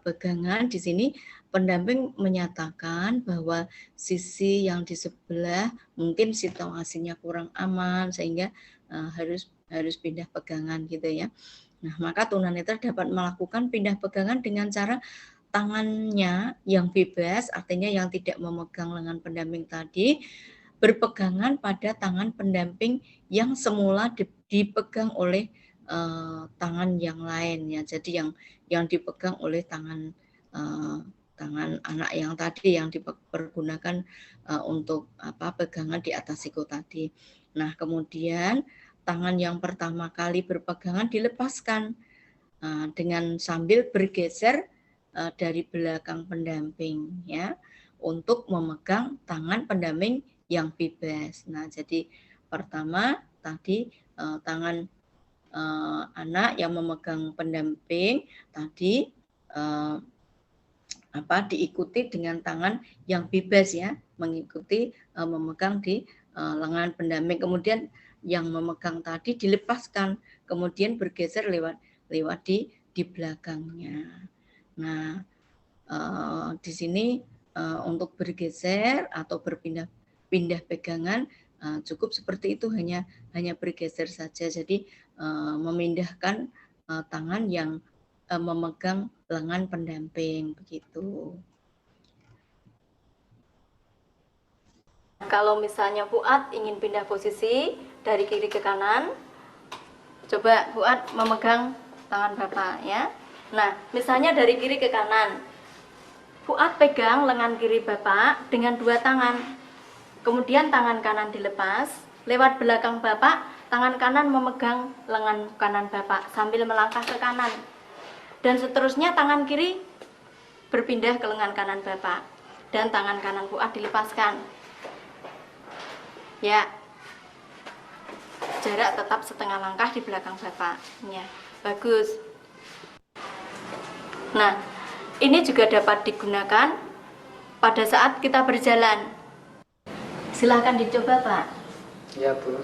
pegangan di sini pendamping menyatakan bahwa sisi yang di sebelah mungkin situasinya kurang aman sehingga harus pindah pegangan gitu ya. Nah, maka tunanetra dapat melakukan pindah pegangan dengan cara tangannya yang bebas, artinya yang tidak memegang lengan pendamping tadi, berpegangan pada tangan pendamping yang semula dipegang oleh tangan yang lain ya. Jadi yang dipegang oleh tangan anak yang tadi yang dipergunakan untuk pegangan di atas siku tadi. Nah, kemudian tangan yang pertama kali berpegangan dilepaskan dengan sambil bergeser dari belakang pendamping ya, untuk memegang tangan pendamping yang bebas. Nah, jadi pertama tadi tangan anak yang memegang pendamping tadi diikuti dengan tangan yang bebas ya, mengikuti memegang di lengan pendamping. Kemudian yang memegang tadi dilepaskan, kemudian bergeser lewat di belakangnya. Nah, di sini untuk bergeser atau berpindah pegangan cukup seperti itu, hanya bergeser saja. Jadi memindahkan tangan yang memegang lengan pendamping begitu. Kalau misalnya Fuad ingin pindah posisi dari kiri ke kanan, coba Fuad memegang tangan Bapak ya. Nah, misalnya dari kiri ke kanan, Fuad pegang lengan kiri Bapak dengan dua tangan. Kemudian tangan kanan dilepas, lewat belakang Bapak, tangan kanan memegang lengan kanan Bapak sambil melangkah ke kanan. Dan seterusnya tangan kiri berpindah ke lengan kanan Bapak. Dan tangan kanan Fuad dilepaskan. Ya, jarak tetap setengah langkah di belakang Bapak. Ya, bagus. Nah, ini juga dapat digunakan pada saat kita berjalan. Silahkan dicoba, Pak. Ya, Bu.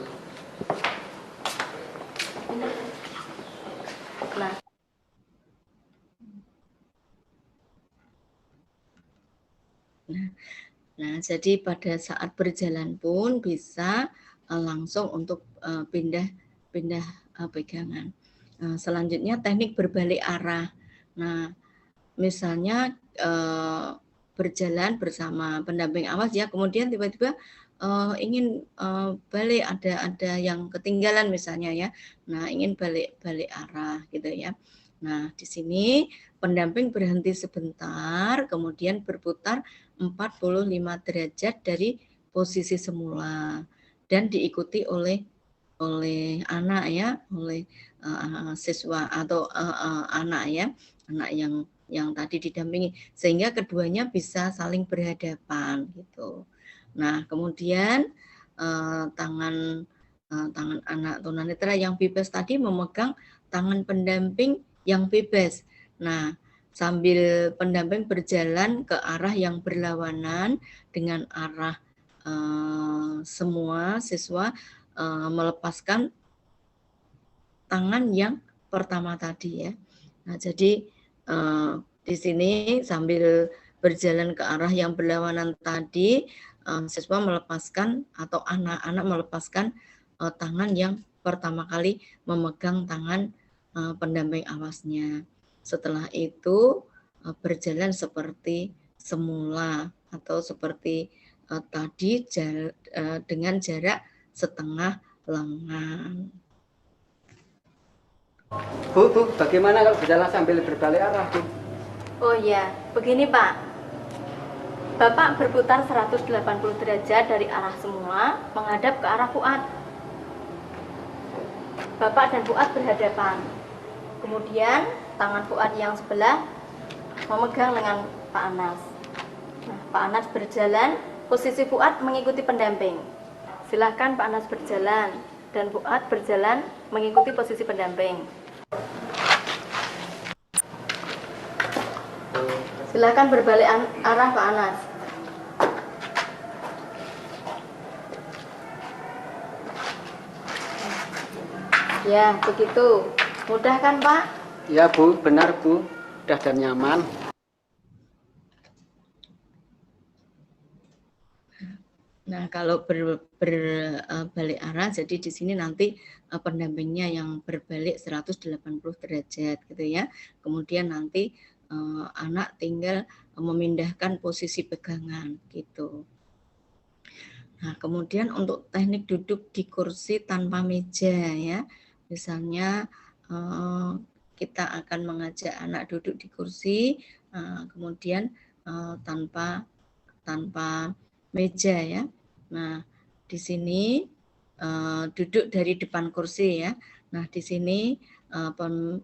Nah, jadi pada saat berjalan pun bisa langsung untuk pindah pegangan. Selanjutnya teknik berbalik arah. Nah, misalnya berjalan bersama pendamping awas ya, kemudian tiba-tiba ingin balik, ada yang ketinggalan misalnya ya. Nah, ingin balik arah gitu ya. Nah, di sini pendamping berhenti sebentar, kemudian berputar 45 derajat dari posisi semula dan diikuti oleh anak ya, oleh siswa atau anak ya, anak yang tadi didampingi, sehingga keduanya bisa saling berhadapan gitu. Nah, kemudian tangan anak tunanetra yang bebas tadi memegang tangan pendamping yang bebas. Nah, sambil pendamping berjalan ke arah yang berlawanan dengan arah semua siswa melepaskan tangan yang pertama tadi ya. Nah, jadi di sini sambil berjalan ke arah yang berlawanan tadi, siswa melepaskan atau anak-anak melepaskan tangan yang pertama kali memegang tangan pendamping awasnya. Setelah itu berjalan seperti semula atau seperti tadi dengan jarak setengah lengan. Bu, bagaimana kalau berjalan sambil berbalik arah, Bu? Oh iya, begini Pak. Bapak berputar 180 derajat dari arah semula menghadap ke arah Fuad. Bapak dan Fuad berhadapan. Kemudian tangan Fuad yang sebelah memegang lengan Pak Anas. Nah, Pak Anas berjalan, posisi Fuad mengikuti pendamping. Silahkan Pak Anas berjalan dan Fuad berjalan mengikuti posisi pendamping. Silahkan berbalik arah Pak Anas. Ya, begitu. Mudah kan Pak? Ya Bu, benar Bu, mudah dan nyaman. Nah, kalau berbalik arah, jadi di sini nanti pendampingnya yang berbalik 180 derajat gitu ya. Kemudian nanti anak tinggal memindahkan posisi pegangan gitu. Nah, kemudian untuk teknik duduk di kursi tanpa meja ya. Misalnya kita akan mengajak anak duduk di kursi, kemudian tanpa meja ya. Nah, di sini duduk dari depan kursi ya. Nah, di sini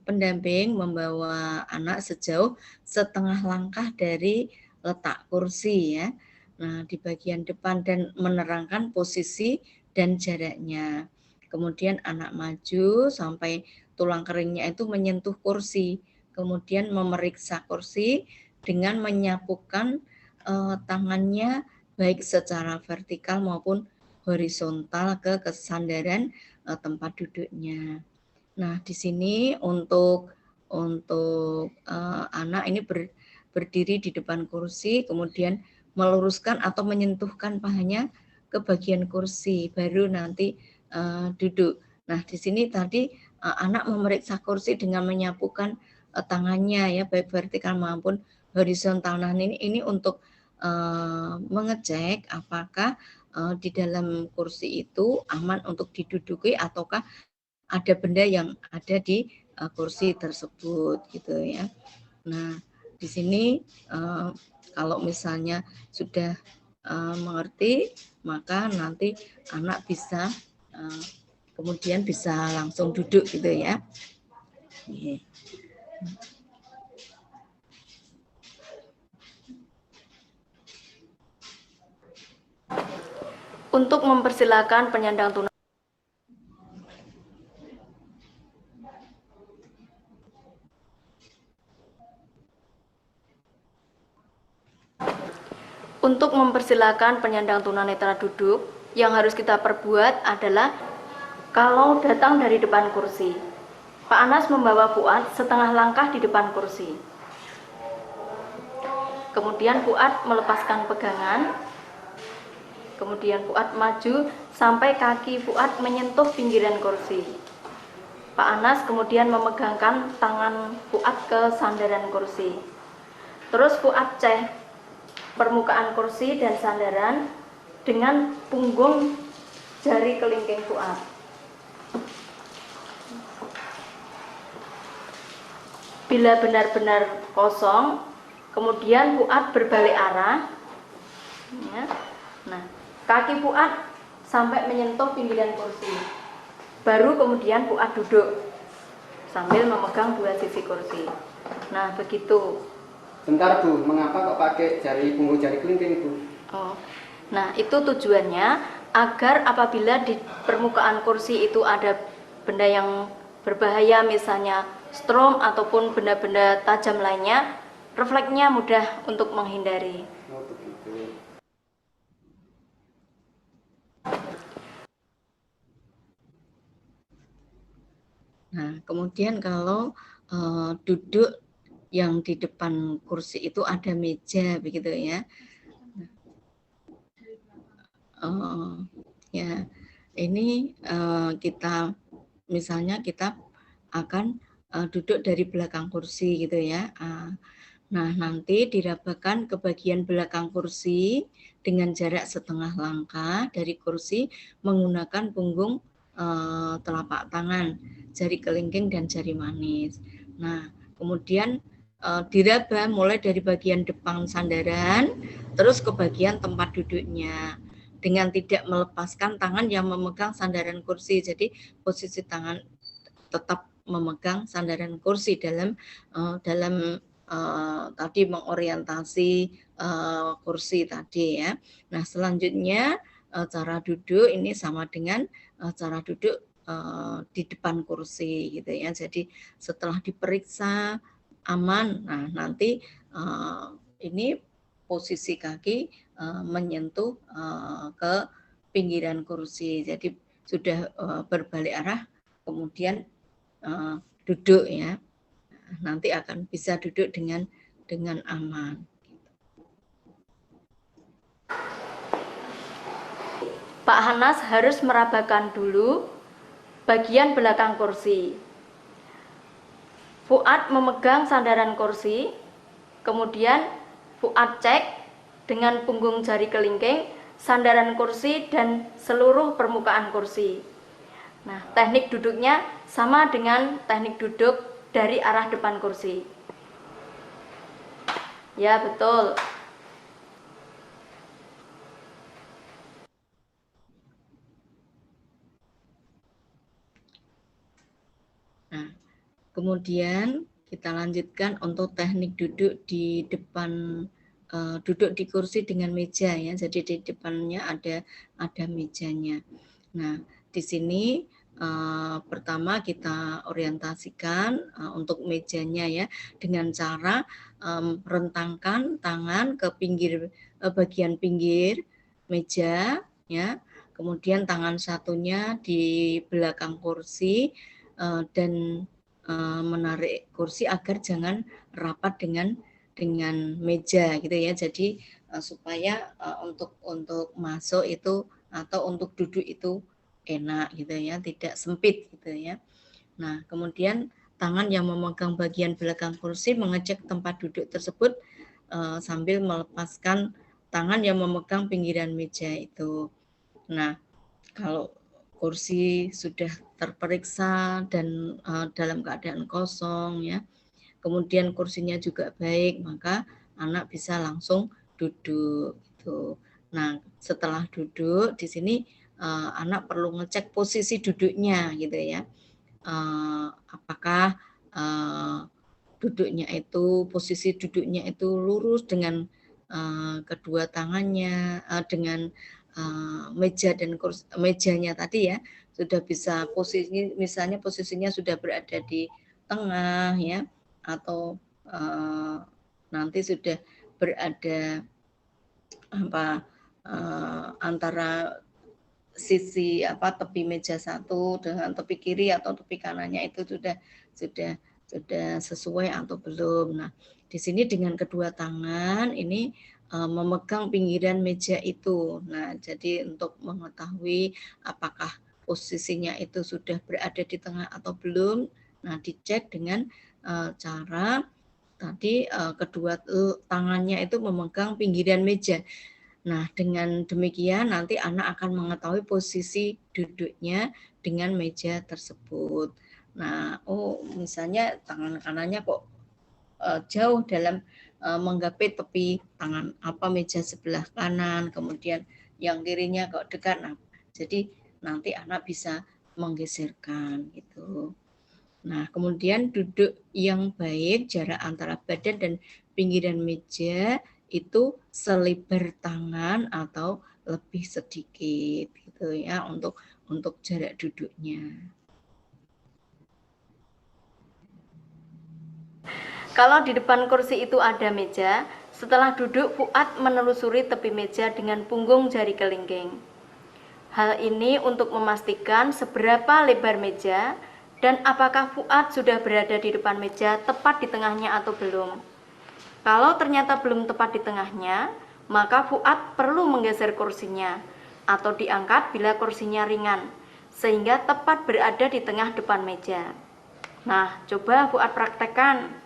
pendamping membawa anak sejauh setengah langkah dari letak kursi ya. Nah, di bagian depan dan menerangkan posisi dan jaraknya. Kemudian anak maju sampai tulang keringnya itu menyentuh kursi. Kemudian memeriksa kursi dengan menyapukan tangannya baik secara vertikal maupun horizontal ke kesandaran tempat duduknya. Nah, di sini untuk anak ini berdiri di depan kursi, kemudian meluruskan atau menyentuhkan pahanya ke bagian kursi, baru nanti duduk. Nah, di sini tadi anak memeriksa kursi dengan menyapukan tangannya ya, baik vertikal maupun horizontal. Nah, ini untuk mengecek apakah di dalam kursi itu aman untuk diduduki ataukah ada benda yang ada di kursi tersebut gitu ya. Nah, di sini kalau misalnya sudah mengerti, maka nanti anak bisa kemudian bisa langsung duduk gitu ya. Untuk mempersilakan penyandang tuna Untuk mempersilakan penyandang tunanetra duduk, yang harus kita perbuat adalah kalau datang dari depan kursi, Pak Anas membawa Fuad setengah langkah di depan kursi. Kemudian Fuad melepaskan pegangan, kemudian Fuad maju sampai kaki Fuad menyentuh pinggiran kursi. Pak Anas kemudian memegangkan tangan Fuad ke sandaran kursi. Terus Fuad cek permukaan kursi dan sandaran dengan punggung jari kelingking Fuad. Bila benar-benar kosong, kemudian Fuad berbalik arah. Ya. Nah, kaki Fuad sampai menyentuh pinggiran kursi. Baru kemudian Fuad duduk sambil memegang dua sisi kursi. Nah, begitu. Bentar Bu, mengapa kok pakai punggung jari kelingking Bu? Oh, nah itu tujuannya agar apabila di permukaan kursi itu ada benda yang berbahaya, misalnya strom ataupun benda-benda tajam lainnya, refleksnya mudah untuk menghindari. Oh, begitu. Nah, kemudian kalau duduk yang di depan kursi itu ada meja begitu ya. Ya, ini kita misalnya kita akan duduk dari belakang kursi gitu ya. Nah, nanti dirabakan ke bagian belakang kursi dengan jarak setengah langkah dari kursi menggunakan punggung telapak tangan, jari kelingking dan jari manis. Nah, kemudian diraba mulai dari bagian depan sandaran terus ke bagian tempat duduknya dengan tidak melepaskan tangan yang memegang sandaran kursi. Jadi posisi tangan tetap memegang sandaran kursi dalam tadi mengorientasi kursi tadi ya. Nah, selanjutnya cara duduk ini sama dengan cara duduk di depan kursi gitu ya. Jadi setelah diperiksa aman, nah nanti ini posisi kaki menyentuh ke pinggiran kursi. Jadi sudah berbalik arah, kemudian duduk ya. Nanti akan bisa duduk dengan aman. Pak Hanas harus merabakan dulu bagian belakang kursi. Fuad memegang sandaran kursi, kemudian Fuad cek dengan punggung jari kelingking, sandaran kursi dan seluruh permukaan kursi. Nah, teknik duduknya sama dengan teknik duduk dari arah depan kursi. Ya, betul. Nah, kemudian kita lanjutkan untuk teknik duduk di depan, duduk di kursi dengan meja ya. Jadi di depannya ada mejanya. Nah, di sini pertama kita orientasikan untuk mejanya ya dengan cara rentangkan tangan ke bagian pinggir meja ya. Kemudian tangan satunya di belakang kursi dan menarik kursi agar jangan rapat dengan meja gitu ya. Jadi supaya untuk masuk itu atau untuk duduk itu enak gitu ya, tidak sempit gitu ya. Nah, kemudian tangan yang memegang bagian belakang kursi mengecek tempat duduk tersebut sambil melepaskan tangan yang memegang pinggiran meja itu. Nah, kalau kursi sudah terperiksa dan dalam keadaan kosong ya, kemudian kursinya juga baik, maka anak bisa langsung duduk gitu. Nah, setelah duduk di sini anak perlu ngecek posisi duduknya gitu ya. Apakah posisi duduknya itu lurus dengan kedua tangannya, dengan meja dan mejanya tadi ya, sudah bisa posisinya sudah berada di tengah ya, atau nanti sudah berada antara sisi tepi meja satu dengan tepi kiri atau tepi kanannya itu sudah sesuai atau belum. Nah, di sini dengan kedua tangan ini memegang pinggiran meja itu. Nah, jadi untuk mengetahui apakah posisinya itu sudah berada di tengah atau belum, nah dicek dengan cara tadi kedua tangannya itu memegang pinggiran meja. Nah, dengan demikian nanti anak akan mengetahui posisi duduknya dengan meja tersebut. Nah, misalnya tangan kanannya kok jauh dalam menggapai tepi tangan meja sebelah kanan, kemudian yang kirinya kok dekat. Nah, jadi nanti anak bisa menggeserkan gitu. Nah, kemudian duduk yang baik, jarak antara badan dan pinggiran meja itu selebar tangan atau lebih sedikit gitu ya untuk jarak duduknya. Kalau di depan kursi itu ada meja, setelah duduk Fuad menelusuri tepi meja dengan punggung jari kelingking. Hal ini untuk memastikan seberapa lebar meja dan apakah Fuad sudah berada di depan meja tepat di tengahnya atau belum. Kalau ternyata belum tepat di tengahnya, maka Fuad perlu menggeser kursinya atau diangkat bila kursinya ringan, sehingga tepat berada di tengah depan meja. Nah, coba Fuad praktekkan.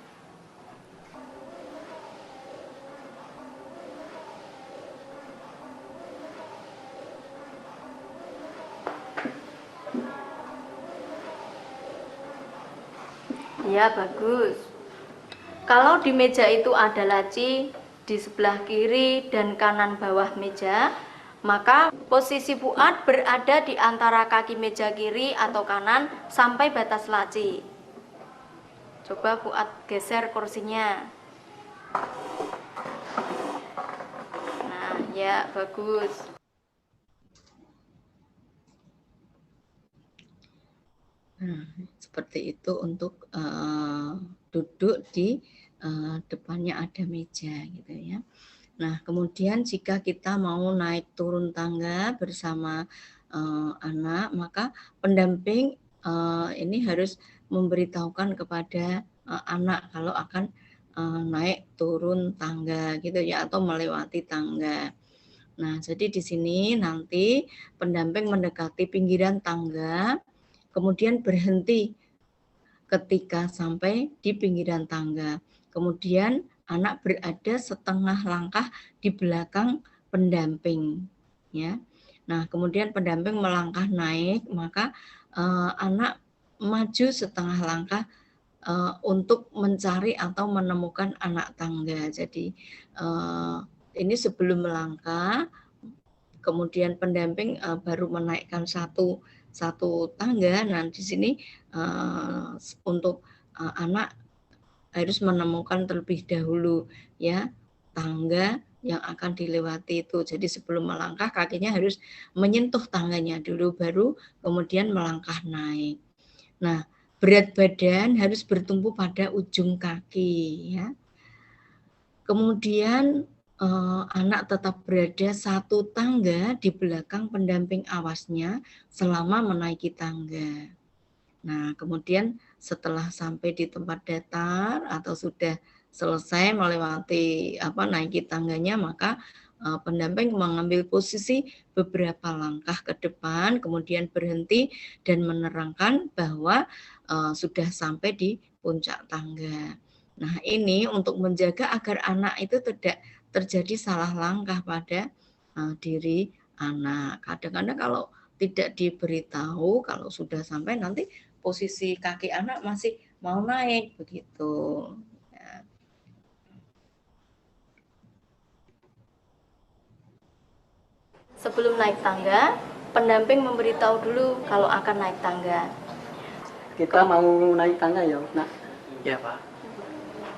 Ya, bagus. Kalau di meja itu ada laci di sebelah kiri dan kanan bawah meja, maka posisi Fuad berada di antara kaki meja kiri atau kanan sampai batas laci. Coba Fuad geser kursinya. Nah, ya, bagus. Nah, seperti itu untuk duduk di depannya ada meja gitu ya. Nah, kemudian jika kita mau naik turun tangga bersama anak, maka pendamping ini harus memberitahukan kepada anak kalau akan naik turun tangga gitu ya, atau melewati tangga. Nah, jadi di sini nanti pendamping mendekati pinggiran tangga, kemudian berhenti ketika sampai di pinggiran tangga. Kemudian anak berada setengah langkah di belakang pendamping, ya. Nah, kemudian pendamping melangkah naik, maka anak maju setengah langkah untuk mencari atau menemukan anak tangga. Jadi ini sebelum melangkah, kemudian pendamping baru menaikkan satu tangga. Nah, di sini untuk anak harus menemukan terlebih dahulu ya tangga yang akan dilewati itu. Jadi sebelum melangkah kakinya harus menyentuh tangganya dulu, baru kemudian melangkah naik. Nah, berat badan harus bertumpu pada ujung kaki ya. Kemudian anak tetap berada satu tangga di belakang pendamping awasnya selama menaiki tangga. Nah, kemudian setelah sampai di tempat datar atau sudah selesai melewati naiki tangganya, maka pendamping mengambil posisi beberapa langkah ke depan, kemudian berhenti dan menerangkan bahwa sudah sampai di puncak tangga. Nah, ini untuk menjaga agar anak itu tidak terjadi salah langkah pada diri anak. Kadang-kadang kalau tidak diberitahu, kalau sudah sampai nanti posisi kaki anak masih mau naik begitu. Ya. Sebelum naik tangga, pendamping memberitahu dulu kalau akan naik tangga. Kita mau naik tangga ya, nak? Ya, Pak.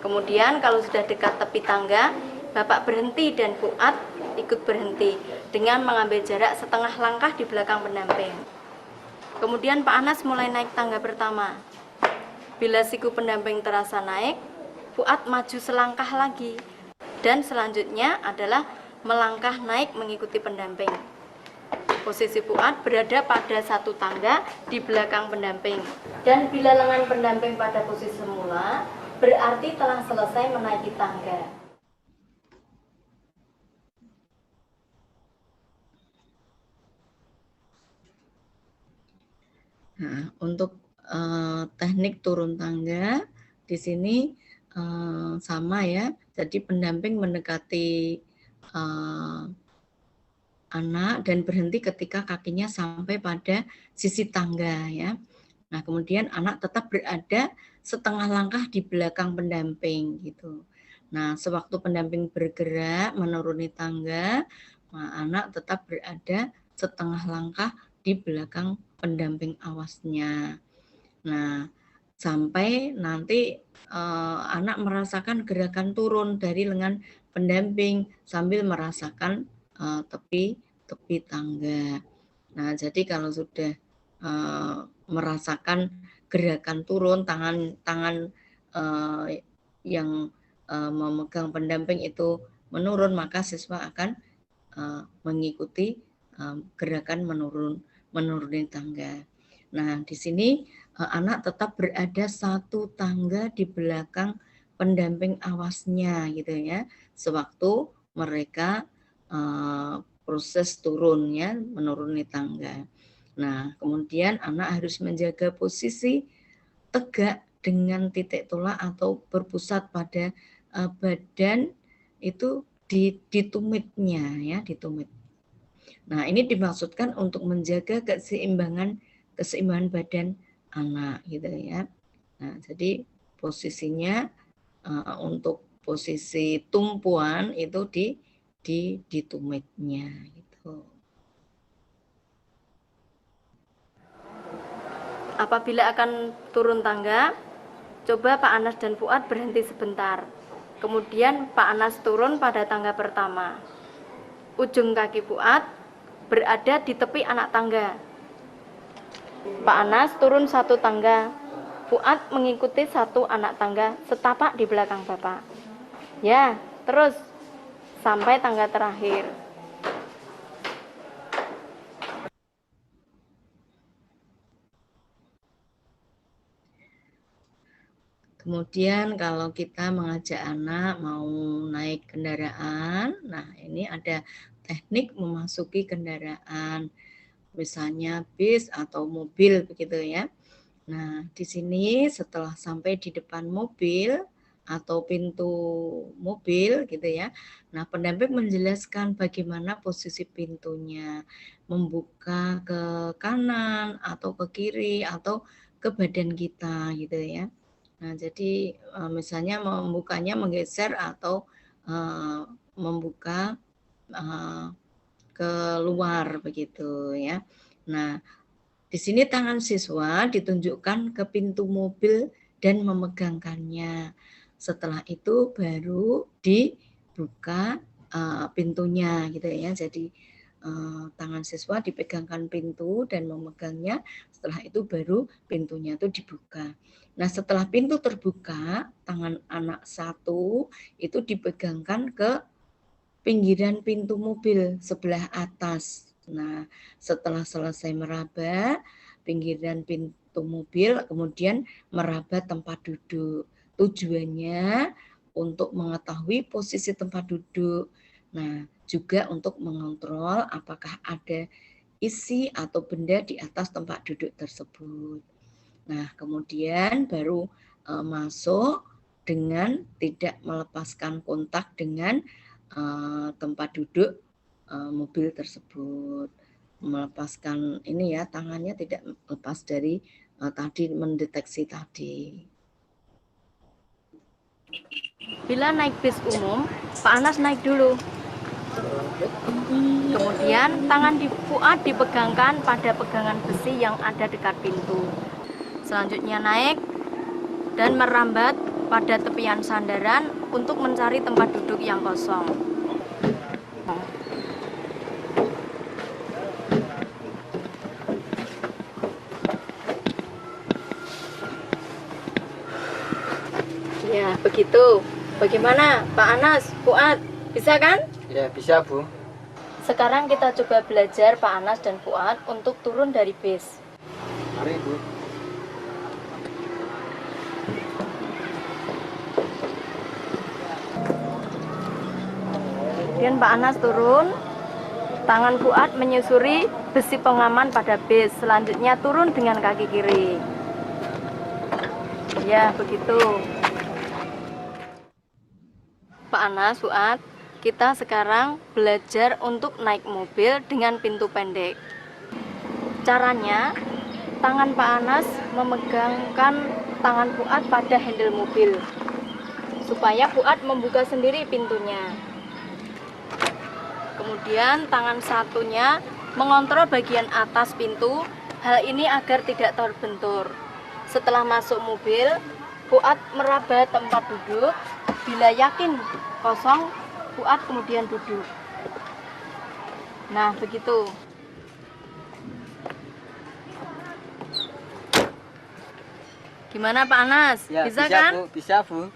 Kemudian kalau sudah dekat tepi tangga, Bapak berhenti dan Fuad ikut berhenti dengan mengambil jarak setengah langkah di belakang pendamping. Kemudian Pak Anas mulai naik tangga pertama. Bila siku pendamping terasa naik, Fuad maju selangkah lagi. Dan selanjutnya adalah melangkah naik mengikuti pendamping. Posisi Fuad berada pada satu tangga di belakang pendamping. Dan bila lengan pendamping pada posisi semula, berarti telah selesai menaiki tangga. Nah, untuk teknik turun tangga di sini sama ya. Jadi pendamping mendekati anak dan berhenti ketika kakinya sampai pada sisi tangga ya. Nah, kemudian anak tetap berada setengah langkah di belakang pendamping gitu. Nah, sewaktu pendamping bergerak menuruni tangga, anak tetap berada setengah langkah di belakang pendamping awasnya. Nah, sampai nanti anak merasakan gerakan turun dari lengan pendamping sambil merasakan tepi tangga. Nah, jadi kalau sudah merasakan gerakan turun, tangan yang memegang pendamping itu menurun, maka siswa akan mengikuti gerakan menuruni tangga. Nah, di sini anak tetap berada satu tangga di belakang pendamping awasnya gitu ya, sewaktu mereka proses turun ya, menuruni tangga. Nah, kemudian anak harus menjaga posisi tegak dengan titik tolak atau berpusat pada badan itu di tumitnya ya, di tumit. Nah, ini dimaksudkan untuk menjaga keseimbangan badan anak gitu ya. Nah, jadi posisinya untuk posisi tumpuan itu di tumitnya gitu. Apabila akan turun tangga, coba Pak Anas dan Fuad berhenti sebentar. Kemudian Pak Anas turun pada tangga pertama. Ujung kaki Fuad berada di tepi anak tangga. Pak Anas turun satu tangga. Fuad mengikuti satu anak tangga setapak di belakang Bapak. Ya, terus sampai tangga terakhir. Kemudian kalau kita mengajak anak mau naik kendaraan, nah ini ada teknik memasuki kendaraan, misalnya bis atau mobil begitu ya. Nah, di sini setelah sampai di depan mobil atau pintu mobil gitu ya. Nah, pendamping menjelaskan bagaimana posisi pintunya, membuka ke kanan atau ke kiri atau ke badan kita gitu ya. Nah, jadi misalnya membukanya menggeser atau membuka ke luar begitu ya. Nah, di sini tangan siswa ditunjukkan ke pintu mobil dan memegangkannya. Setelah itu baru dibuka pintunya gitu ya. Jadi tangan siswa dipegangkan pintu dan memegangnya. Setelah itu baru pintunya itu dibuka. Nah, setelah pintu terbuka, tangan anak satu itu dipegangkan ke pinggiran pintu mobil sebelah atas. Nah, setelah selesai meraba pinggiran pintu mobil, kemudian meraba tempat duduk. Tujuannya untuk mengetahui posisi tempat duduk. Nah, juga untuk mengontrol apakah ada isi atau benda di atas tempat duduk tersebut. Nah, kemudian baru masuk dengan tidak melepaskan kontak dengan tempat duduk mobil tersebut. Melepaskan ini ya, tangannya tidak lepas dari tadi mendeteksi tadi. Bila naik bis umum, Pak Anas naik dulu. Kemudian tangan Fuad dipegangkan pada pegangan besi yang ada dekat pintu. Selanjutnya naik dan merambat pada tepian sandaran untuk mencari tempat duduk yang kosong. Ya, begitu. Bagaimana Pak Anas, Fuad? Bisa kan? Ya, bisa, Bu. Sekarang kita coba belajar Pak Anas dan Fuad untuk turun dari bis. Mari, Bu. Kemudian Pak Anas turun, tangan Fuad menyusuri besi pengaman pada bis. Selanjutnya turun dengan kaki kiri. Ya, begitu. Pak Anas, Fuad, kita sekarang belajar untuk naik mobil dengan pintu pendek. Caranya, tangan Pak Anas memegangkan tangan Fuad pada handle mobil, supaya Fuad membuka sendiri pintunya. Kemudian tangan satunya mengontrol bagian atas pintu, hal ini agar tidak terbentur. Setelah masuk mobil, Fuad meraba tempat duduk, bila yakin kosong, Fuad kemudian duduk. Nah, begitu. Gimana Pak Anas? Ya, bisa kan? Bu. Bisa, Bu.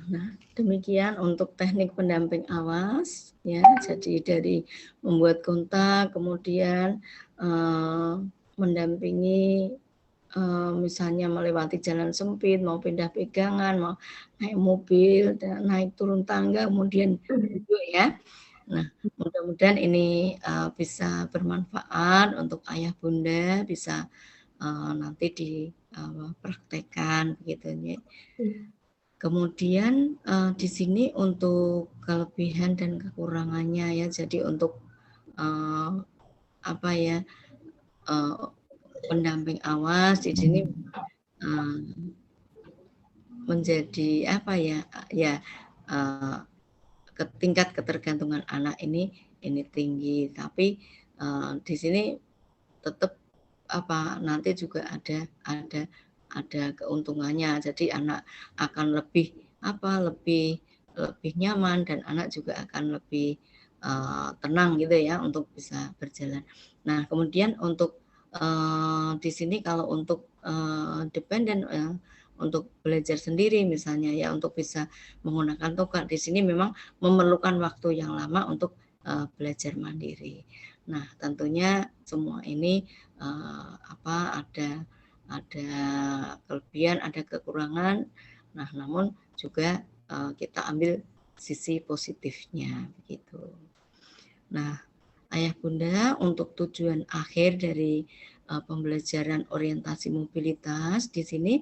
Nah, demikian untuk teknik pendamping awas ya. Jadi dari membuat kontak, kemudian mendampingi misalnya melewati jalan sempit, mau pindah pegangan, mau naik mobil, dan naik turun tangga, kemudian duduk ya. Nah, mudah-mudahan ini bisa bermanfaat untuk ayah bunda, bisa nanti dipraktekkan begitu ya. Kemudian di sini untuk kelebihan dan kekurangannya ya. Jadi untuk apa ya, pendamping awas di sini menjadi apa ya tingkat ketergantungan anak ini tinggi, tapi di sini tetap nanti juga ada keuntungannya, jadi anak akan lebih nyaman dan anak juga akan lebih tenang gitu ya untuk bisa berjalan. Nah kemudian untuk di sini kalau untuk dependen untuk belajar sendiri misalnya ya, untuk bisa menggunakan tongkat di sini memang memerlukan waktu yang lama untuk belajar mandiri. Nah tentunya semua ini ada kelebihan, ada kekurangan. Nah namun juga kita ambil sisi positifnya begitu. Nah Ayah Bunda, untuk tujuan akhir dari pembelajaran orientasi mobilitas di sini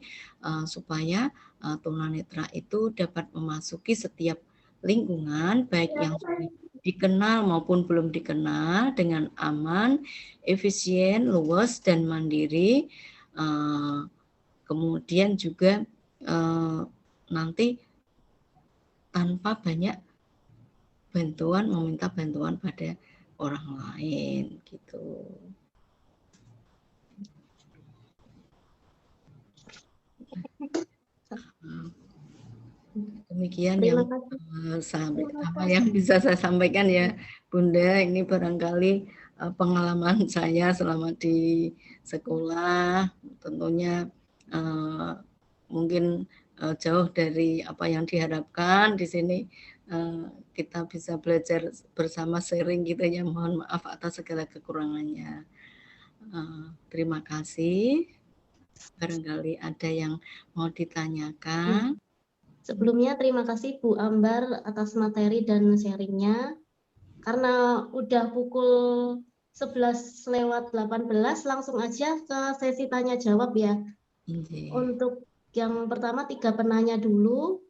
supaya tunanetra itu dapat memasuki setiap lingkungan baik yang sudah dikenal maupun belum dikenal dengan aman, efisien, luas dan mandiri. Kemudian juga nanti tanpa banyak meminta bantuan pada orang lain gitu. Demikian yang yang bisa saya sampaikan ya Bunda. Ini barangkali pengalaman saya selama di sekolah, tentunya mungkin jauh dari apa yang diharapkan. Di sini kita bisa belajar bersama, sharing gitu ya. Mohon maaf atas segala kekurangannya. Terima kasih. Barangkali ada yang mau ditanyakan. Sebelumnya terima kasih Bu Ambar atas materi dan sharingnya. Karena udah pukul 11:18, langsung aja ke sesi tanya jawab ya. Untuk yang pertama 3 penanya dulu.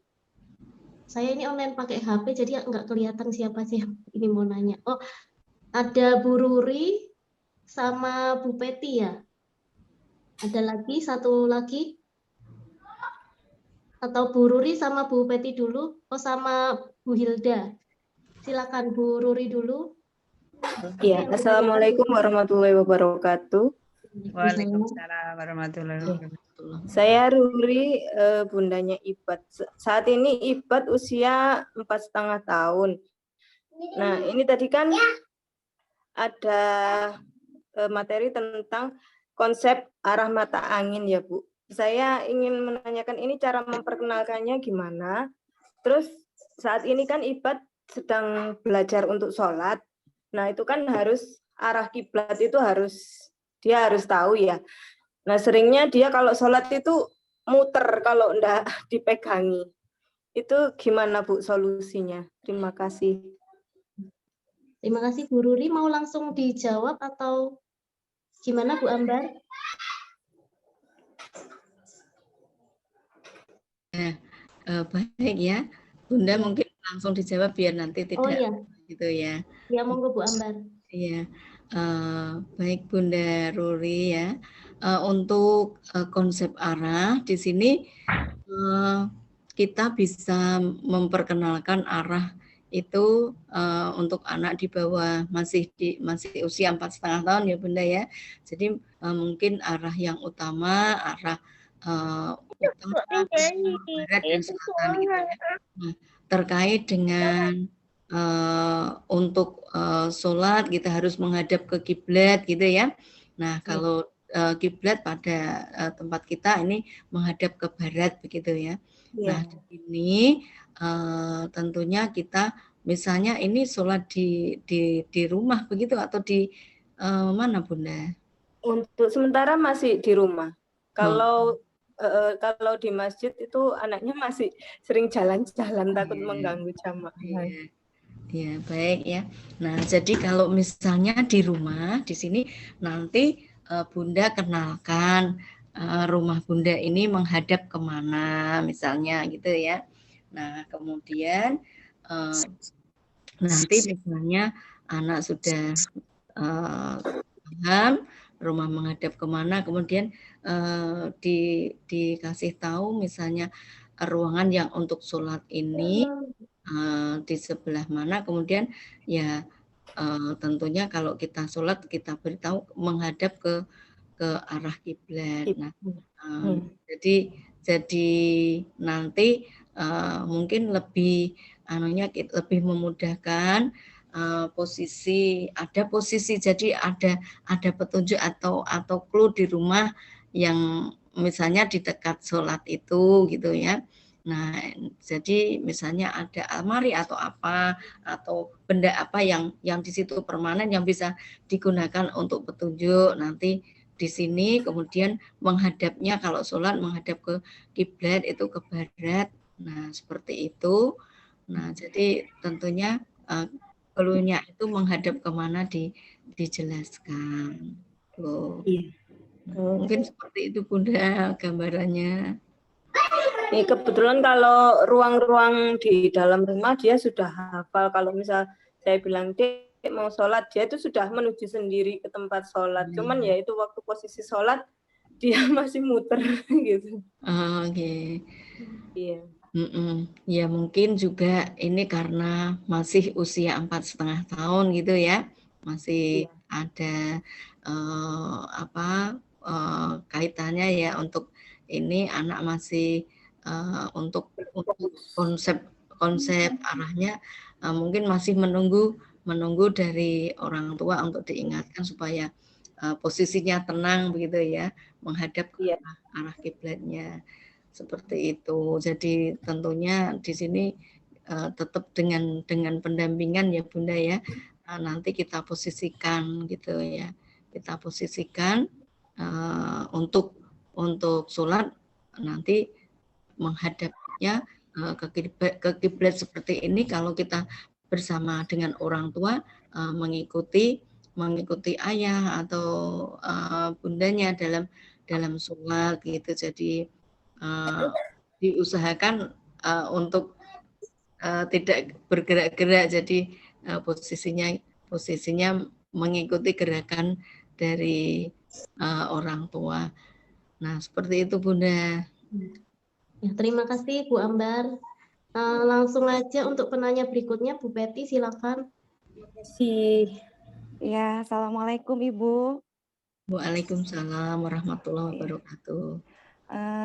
Saya ini online pakai HP jadi nggak kelihatan siapa sih yang ini mau nanya. Oh, ada Bu Ruri sama Bu Peti ya. Ada lagi satu lagi. Atau Bu Ruri sama Bu Peti dulu, sama Bu Hilda. Silakan Bu Ruri dulu. Ya, Assalamualaikum warahmatullahi wabarakatuh. Waalaikumsalam warahmatullahi wabarakatuh. Saya Ruri, bundanya Ibat. Saat ini Ibat usia 4,5 tahun. Nah, ini tadi kan ada materi tentang konsep arah mata angin ya Bu. Saya ingin menanyakan ini cara memperkenalkannya gimana. Terus saat ini kan Ibat sedang belajar untuk sholat. Nah itu kan harus arah kiblat itu dia harus tahu ya. Nah seringnya dia kalau sholat itu muter kalau enggak dipegangi. Itu gimana Bu solusinya? Terima kasih. Terima kasih Bu Ruri. Mau langsung dijawab atau gimana Bu Ambar? Baik ya, Bunda mungkin langsung dijawab biar nanti tidak gitu ya. Ya monggo Bu Ambar. Iya, baik Bunda Ruri ya. Untuk konsep arah di sini kita bisa memperkenalkan arah itu untuk anak di bawah masih usia 4,5 tahun ya Bunda ya. Jadi mungkin arah yang utama arah utara, barat dan selatan gitu ya. Nah, terkait dengan untuk sholat kita harus menghadap ke kiblat gitu ya. Nah kalau kiblat pada tempat kita ini menghadap ke barat begitu ya. Nah ini tentunya kita misalnya ini sholat di rumah begitu atau di mana Bunda? Untuk sementara masih di rumah. Kalau di masjid itu anaknya masih sering jalan-jalan takut mengganggu jamaah. Ya, baik ya. Nah, jadi kalau misalnya di rumah di sini nanti Bunda kenalkan rumah Bunda ini menghadap kemana misalnya gitu ya. Nah, kemudian nanti misalnya anak sudah paham, rumah menghadap kemana, kemudian dikasih tahu misalnya ruangan yang untuk sholat ini di sebelah mana, kemudian ya tentunya kalau kita sholat kita beritahu menghadap ke arah kiblat. Nah, jadi nanti mungkin lebih lebih memudahkan posisi jadi ada petunjuk atau clue di rumah yang misalnya di dekat sholat itu gitu ya. Nah, jadi misalnya ada almari atau apa atau benda apa yang di situ permanen yang bisa digunakan untuk petunjuk nanti di sini, kemudian menghadapnya kalau sholat menghadap ke kiblat itu ke barat. Nah, seperti itu. Nah, jadi tentunya clue-nya itu menghadap kemana dijelaskan. Tuh. Mungkin seperti itu Bunda gambarannya. Kebetulan kalau ruang-ruang di dalam rumah dia sudah hafal. Kalau misal saya bilang Dek mau sholat, dia itu sudah menuju sendiri ke tempat sholat. Cuman ya itu waktu posisi sholat dia masih muter gitu. Oke. Iya. Ya mungkin juga ini karena masih usia 4,5 tahun gitu ya, masih ada kaitannya ya untuk ini anak masih untuk konsep arahnya mungkin masih menunggu dari orang tua untuk diingatkan supaya posisinya tenang begitu ya, menghadap ke arah kiblatnya. Seperti itu. Jadi tentunya di sini tetap dengan pendampingan ya Bunda ya. Nanti kita posisikan gitu ya. Kita posisikan untuk sholat nanti menghadapnya ke kiblat seperti ini. Kalau kita bersama dengan orang tua mengikuti ayah atau bundanya dalam sholat gitu. Jadi diusahakan untuk tidak bergerak-gerak, jadi posisinya mengikuti gerakan dari orang tua. Nah, seperti itu Bunda. Ya, terima kasih Bu Ambar. Langsung aja untuk penanya berikutnya Bu Peti, silakan. Terima kasih. Ya, Assalamualaikum Ibu. Waalaikumsalam warahmatullahi wabarakatuh.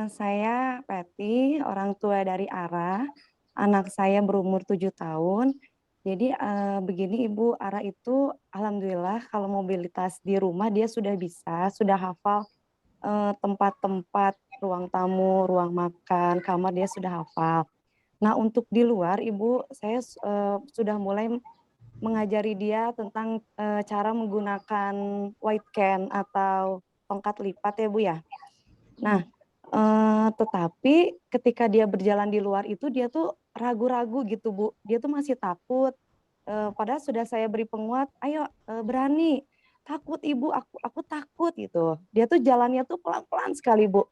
Saya Peti, orang tua dari Ara. Anak saya berumur 7 tahun. Jadi begini Ibu, Ara itu alhamdulillah kalau mobilitas di rumah dia sudah bisa, sudah hafal tempat-tempat ruang tamu, ruang makan, kamar dia sudah hafal. Nah, untuk di luar Ibu, saya sudah mulai mengajari dia tentang cara menggunakan white can atau tongkat lipat ya Bu ya. Nah, tetapi ketika dia berjalan di luar itu dia tuh ragu-ragu gitu Bu. Dia tuh masih takut. Padahal sudah saya beri penguat, ayo berani. Takut Ibu, aku takut gitu. Dia tuh jalannya tuh pelan-pelan sekali Bu.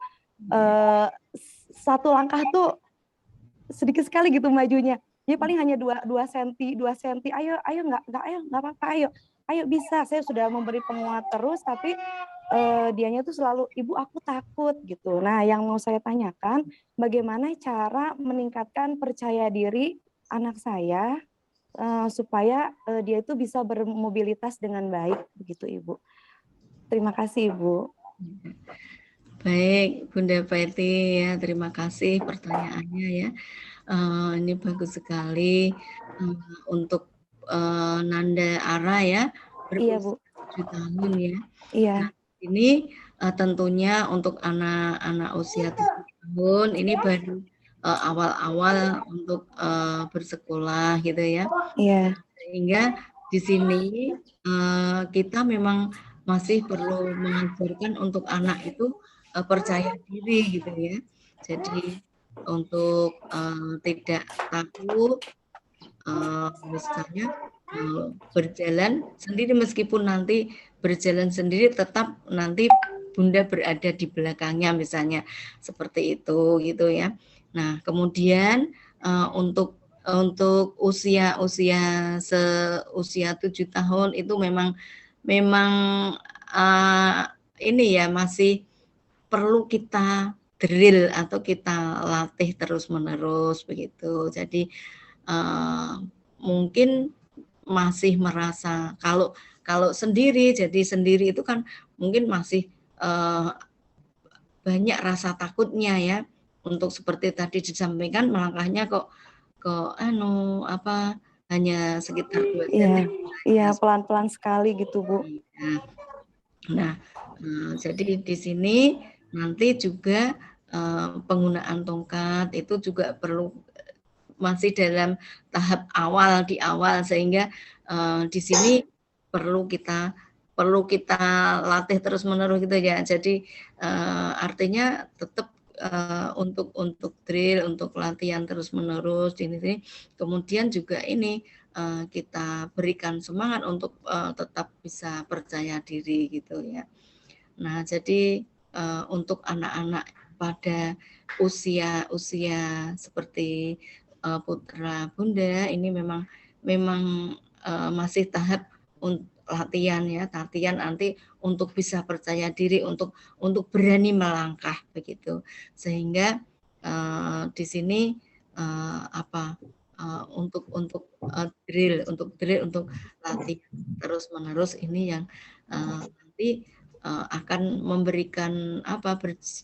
Satu langkah tuh sedikit sekali gitu majunya. Dia paling hanya 2 cm. Ayo nggak apa-apa, ayo bisa. Saya sudah memberi penguat terus, tapi dianya tuh selalu Ibu aku takut gitu. Nah, yang mau saya tanyakan, bagaimana cara meningkatkan percaya diri anak saya supaya dia itu bisa bermobilitas dengan baik begitu Ibu. Terima kasih Ibu. Baik Bunda Peti ya, terima kasih pertanyaannya ya. Ini bagus sekali untuk Nanda Ara ya, iya Bu. 7 tahun ya. Iya. Nah, ini tentunya untuk anak-anak usia 7 tahun ini baru awal-awal untuk bersekolah gitu ya. Iya. Sehingga di sini kita memang masih perlu mengajarkan untuk anak itu percaya diri gitu ya. Jadi untuk tidak takut misalnya berjalan sendiri, meskipun nanti berjalan sendiri tetap nanti Bunda berada di belakangnya misalnya seperti itu gitu ya. Nah, kemudian untuk usia 7 tahun itu memang ini ya masih perlu kita drill atau kita latih terus-menerus begitu. Jadi mungkin masih merasa kalau sendiri, jadi sendiri itu kan mungkin masih banyak rasa takutnya ya, untuk seperti tadi disampaikan melangkahnya kok hanya sekitar 2 Iya, cm. pelan-pelan sekali gitu, Bu. Nah, jadi di sini nanti juga penggunaan tongkat itu juga perlu masih dalam tahap awal di awal, sehingga di sini perlu kita latih terus-menerus gitu ya. Jadi artinya tetap untuk drill, untuk latihan terus-menerus di sini. Kemudian juga ini kita berikan semangat untuk tetap bisa percaya diri gitu ya. Nah, jadi untuk anak-anak pada usia seperti putra bunda ini memang masih tahap latihan nanti untuk bisa percaya diri, untuk berani melangkah begitu, sehingga di sini untuk drill untuk latihan terus menerus ini yang nanti akan memberikan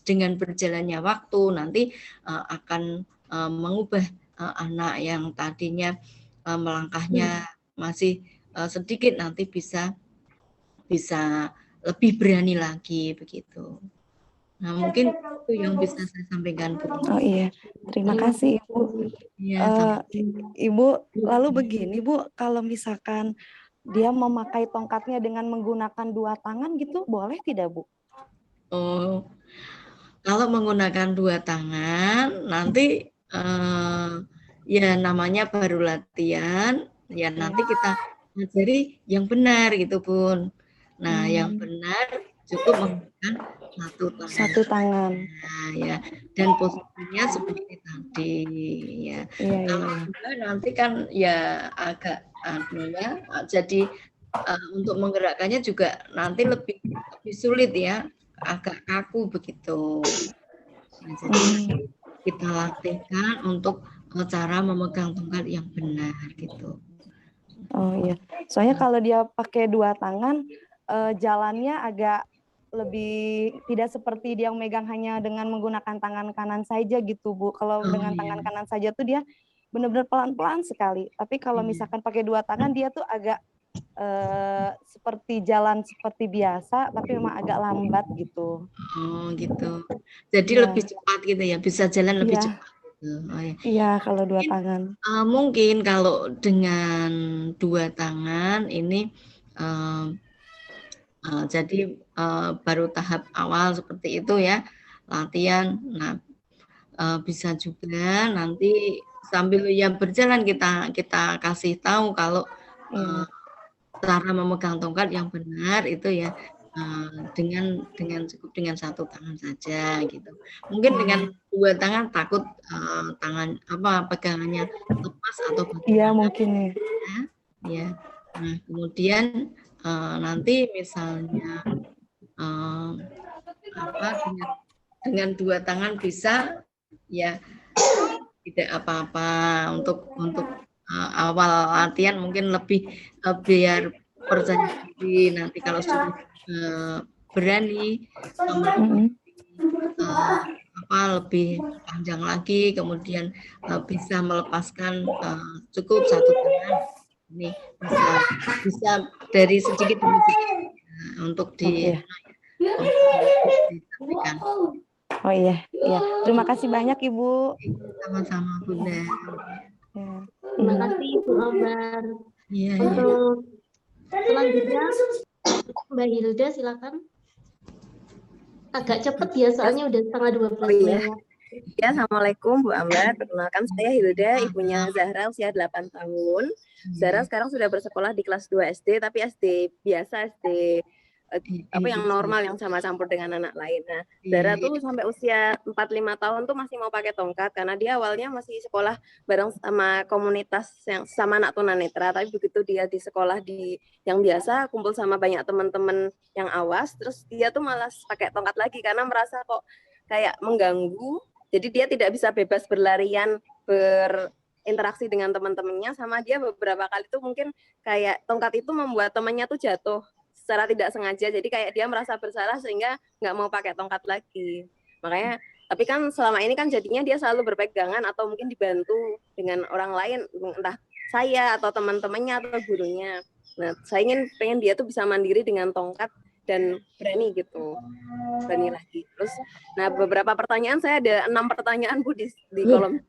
dengan berjalannya waktu nanti akan mengubah anak yang tadinya melangkahnya masih sedikit, nanti bisa lebih berani lagi begitu. Nah, mungkin itu yang bisa saya sampaikan, Bu. Oh iya, terima kasih Ibu. Ibu, lalu begini Bu, kalau misalkan dia memakai tongkatnya dengan menggunakan 2 tangan gitu, boleh tidak Bu? Oh, kalau menggunakan 2 tangan nanti ya namanya baru latihan, ya nanti kita ajari yang benar gitu Bun. Nah, yang benar cukup menggunakan 1 tangan. Nah, ya, dan posisinya seperti tadi ya. Kalau juga nanti kan ya agak jadi untuk menggerakkannya juga nanti lebih sulit ya, agak kaku begitu. Nah, jadi kita latihkan untuk cara memegang tongkat yang benar gitu. Oh iya, soalnya kalau dia pakai 2 tangan jalannya agak lebih tidak seperti dia megang hanya dengan menggunakan tangan kanan saja gitu Bu. Kalau dengan tangan kanan saja tuh dia benar-benar pelan-pelan sekali. Tapi kalau misalkan pakai 2 tangan dia tuh agak seperti jalan seperti biasa, tapi memang agak lambat gitu. Oh gitu. Jadi lebih cepat gitu ya, bisa jalan lebih cepat. Oh, ya. Iya, kalau 2 tangan. Mungkin kalau dengan 2 tangan ini jadi baru tahap awal seperti itu ya, latihan. Nah, bisa juga nanti sambil ya berjalan kita kasih tahu kalau cara memegang tongkat yang benar itu ya cukup dengan 1 tangan saja gitu. Mungkin dengan 2 tangan takut tangan pegangannya lepas atau bagaimana. Iya mungkin ya. Ya. Nah, kemudian nanti misalnya dengan 2 tangan bisa ya tidak apa-apa untuk awal latihan mungkin lebih biar percaya diri, nanti kalau sudah berani lebih panjang lagi, kemudian bisa melepaskan cukup 1 tangan ini bisa dari sedikit demi sedikit untuk disampaikan. Oh iya, terima kasih banyak Ibu. Sama-sama Bunda. Terima kasih Bu Ambar. Iya. Untuk selanjutnya Mbak Hilda silakan. Agak cepat ya soalnya udah setengah 12 lewat. Ya, Assalamualaikum Bu Ambar. Perkenalkan saya Hilda, ibunya Zahra usia 8 tahun. Zahra sekarang sudah bersekolah di kelas 2 SD, tapi SD biasa, SD apa yang normal yang sama campur dengan anak lain. Nah, Zahra tuh sampai usia 4-5 tahun tuh masih mau pakai tongkat karena dia awalnya masih sekolah bareng sama komunitas yang sama anak tunanetra, tapi begitu dia di sekolah yang biasa kumpul sama banyak teman-teman yang awas, terus dia tuh malas pakai tongkat lagi karena merasa kok kayak mengganggu. Jadi dia tidak bisa bebas berlarian, berinteraksi dengan teman-temannya, sama dia beberapa kali tuh mungkin kayak tongkat itu membuat temannya tuh jatuh secara tidak sengaja, jadi kayak dia merasa bersalah sehingga nggak mau pakai tongkat lagi. Makanya, tapi kan selama ini kan jadinya dia selalu berpegangan atau mungkin dibantu dengan orang lain, entah saya atau teman-temannya atau gurunya. Nah, saya pengen dia tuh bisa mandiri dengan tongkat dan berani gitu, berani lagi. Terus, nah beberapa pertanyaan, saya ada 6 pertanyaan Bu di kolom.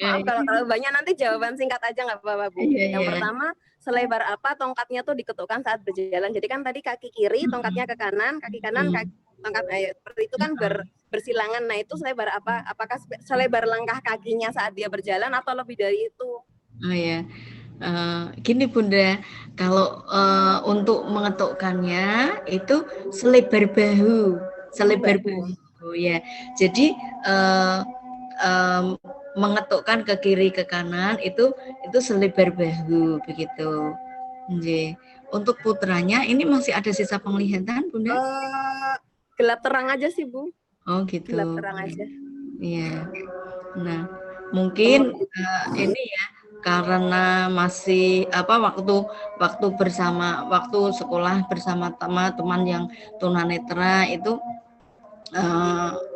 Maaf kalau banyak, nanti jawaban singkat aja nggak apa-apa Bu. Yang pertama, selebar apa tongkatnya tuh diketukkan saat berjalan. Jadi kan tadi kaki kiri tongkatnya ke kanan, kaki kanan tongkat seperti itu kan bersilangan. Nah itu selebar apa? Apakah selebar langkah kakinya saat dia berjalan atau lebih dari itu? Oh ya. Gini Bunda, kalau untuk mengetukkannya itu selebar bahu ya. Jadi mengetukkan ke kiri ke kanan itu selebar bahu begitu. Nggih. Untuk putranya ini masih ada sisa penglihatan Bunda? Gelap terang aja sih Bu. Oh gitu. Gelap terang aja. Iya. Nah, mungkin ini ya, karena masih waktu sekolah bersama teman-teman yang tunanetra itu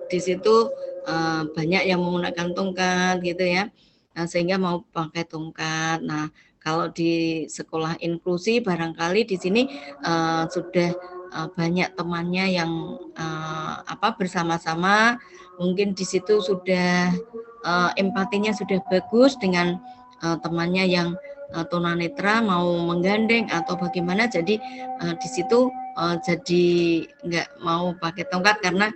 di situ banyak yang menggunakan tongkat gitu ya, sehingga mau pakai tongkat. Nah, kalau di sekolah inklusi barangkali di sini sudah banyak temannya yang bersama-sama, mungkin di situ sudah empatinya sudah bagus dengan temannya yang tunanetra mau menggandeng atau bagaimana, jadi di situ jadi nggak mau pakai tongkat karena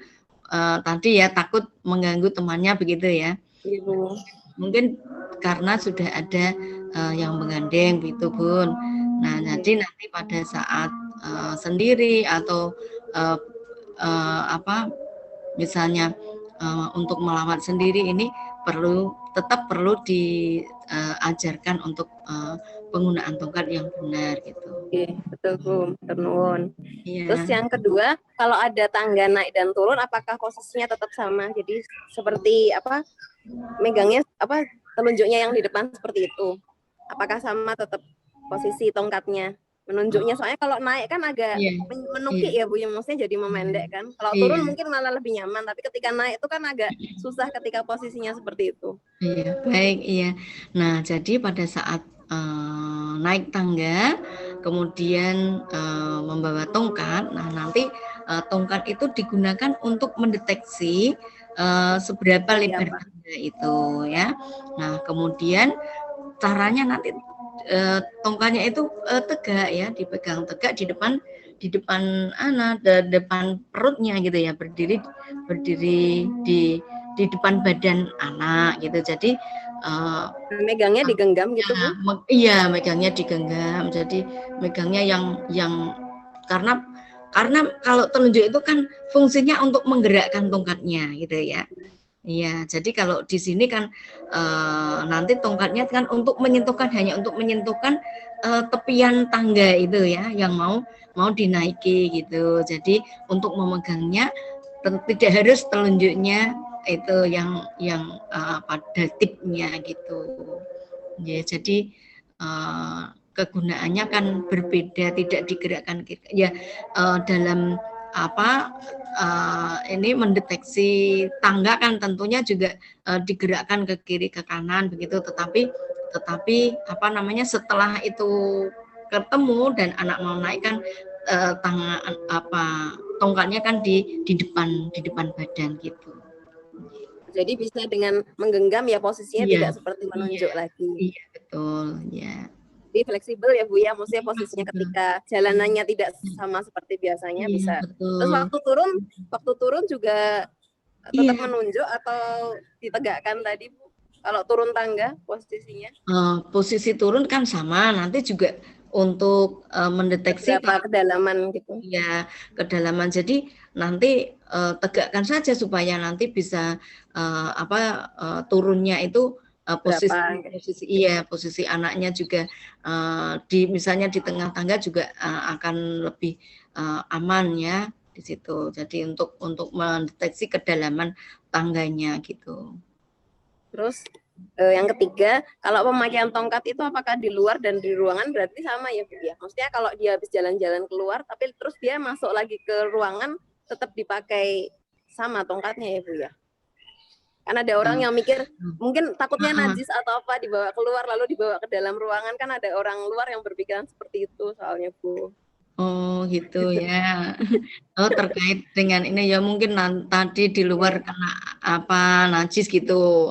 tadi ya takut mengganggu temannya begitu ya. Ibu. Mungkin karena sudah ada yang menggandeng begitu Bun. Nah jadi nanti pada saat sendiri atau misalnya untuk melawat sendiri ini tetap perlu diajarkan untuk penggunaan tongkat yang benar gitu. Oke, betul Bu, ternuwun. Iya. Terus yang kedua, kalau ada tangga naik dan turun, apakah posisinya tetap sama? Jadi seperti megangnya telunjuknya yang di depan seperti itu. Apakah sama tetap posisi tongkatnya? Menunjuknya, soalnya kalau naik kan agak menukik ya Bu, ya maksudnya jadi memendek kan. Kalau turun mungkin malah lebih nyaman, tapi ketika naik itu kan agak susah ketika posisinya seperti itu. Iya, baik, iya. Nah, jadi pada saat naik tangga, kemudian membawa tongkat, nah nanti tongkat itu digunakan untuk mendeteksi seberapa lebar tangga itu ya. Nah, kemudian caranya nanti tongkatnya itu tegak ya, dipegang tegak di depan depan perutnya gitu ya, berdiri di depan badan anak gitu. Jadi megangnya digenggam gitu Bu? Iya, megangnya digenggam. Jadi megangnya yang karena kalau telunjuk itu kan fungsinya untuk menggerakkan tongkatnya gitu ya. Iya, jadi kalau di sini kan nanti tongkatnya kan hanya untuk menyentuhkan tepian tangga itu ya, yang mau dinaiki gitu. Jadi untuk memegangnya tidak harus telunjuknya itu yang pada tipnya gitu. Ya, jadi kegunaannya kan berbeda, tidak digerakkan ya dalam ini mendeteksi tangga kan tentunya juga digerakkan ke kiri ke kanan begitu, tetapi setelah itu ketemu dan anak mau naik kan tongkatnya kan di depan badan gitu. Jadi bisa dengan menggenggam ya, posisinya tidak seperti menunjuk lagi. Iya, betul, ya. Jadi fleksibel ya Bu ya, maksudnya posisinya ketika jalanannya tidak sama seperti biasanya bisa. Betul. Terus waktu turun juga tetap menunjuk atau ditegakkan tadi Bu? Kalau turun tangga posisinya? Posisi turun kan sama, nanti juga mendeteksi berapa kedalaman gitu. ya kedalaman. Jadi nanti tegakkan saja supaya nanti bisa turunnya itu posisi anaknya juga misalnya di tengah tangga juga akan lebih aman ya di situ. Jadi untuk mendeteksi kedalaman tangganya gitu. Terus yang ketiga, kalau pemakaian tongkat itu apakah di luar dan di ruangan berarti sama ya Bu ya? Maksudnya kalau dia habis jalan-jalan keluar tapi terus dia masuk lagi ke ruangan tetap dipakai sama tongkatnya ya Bu ya? Kan ada orang yang mikir mungkin takutnya najis atau apa dibawa keluar lalu dibawa ke dalam ruangan, kan ada orang luar yang berpikiran seperti itu soalnya Bu. Oh gitu ya. Oh terkait dengan ini ya mungkin tadi di luar kena apa najis gitu.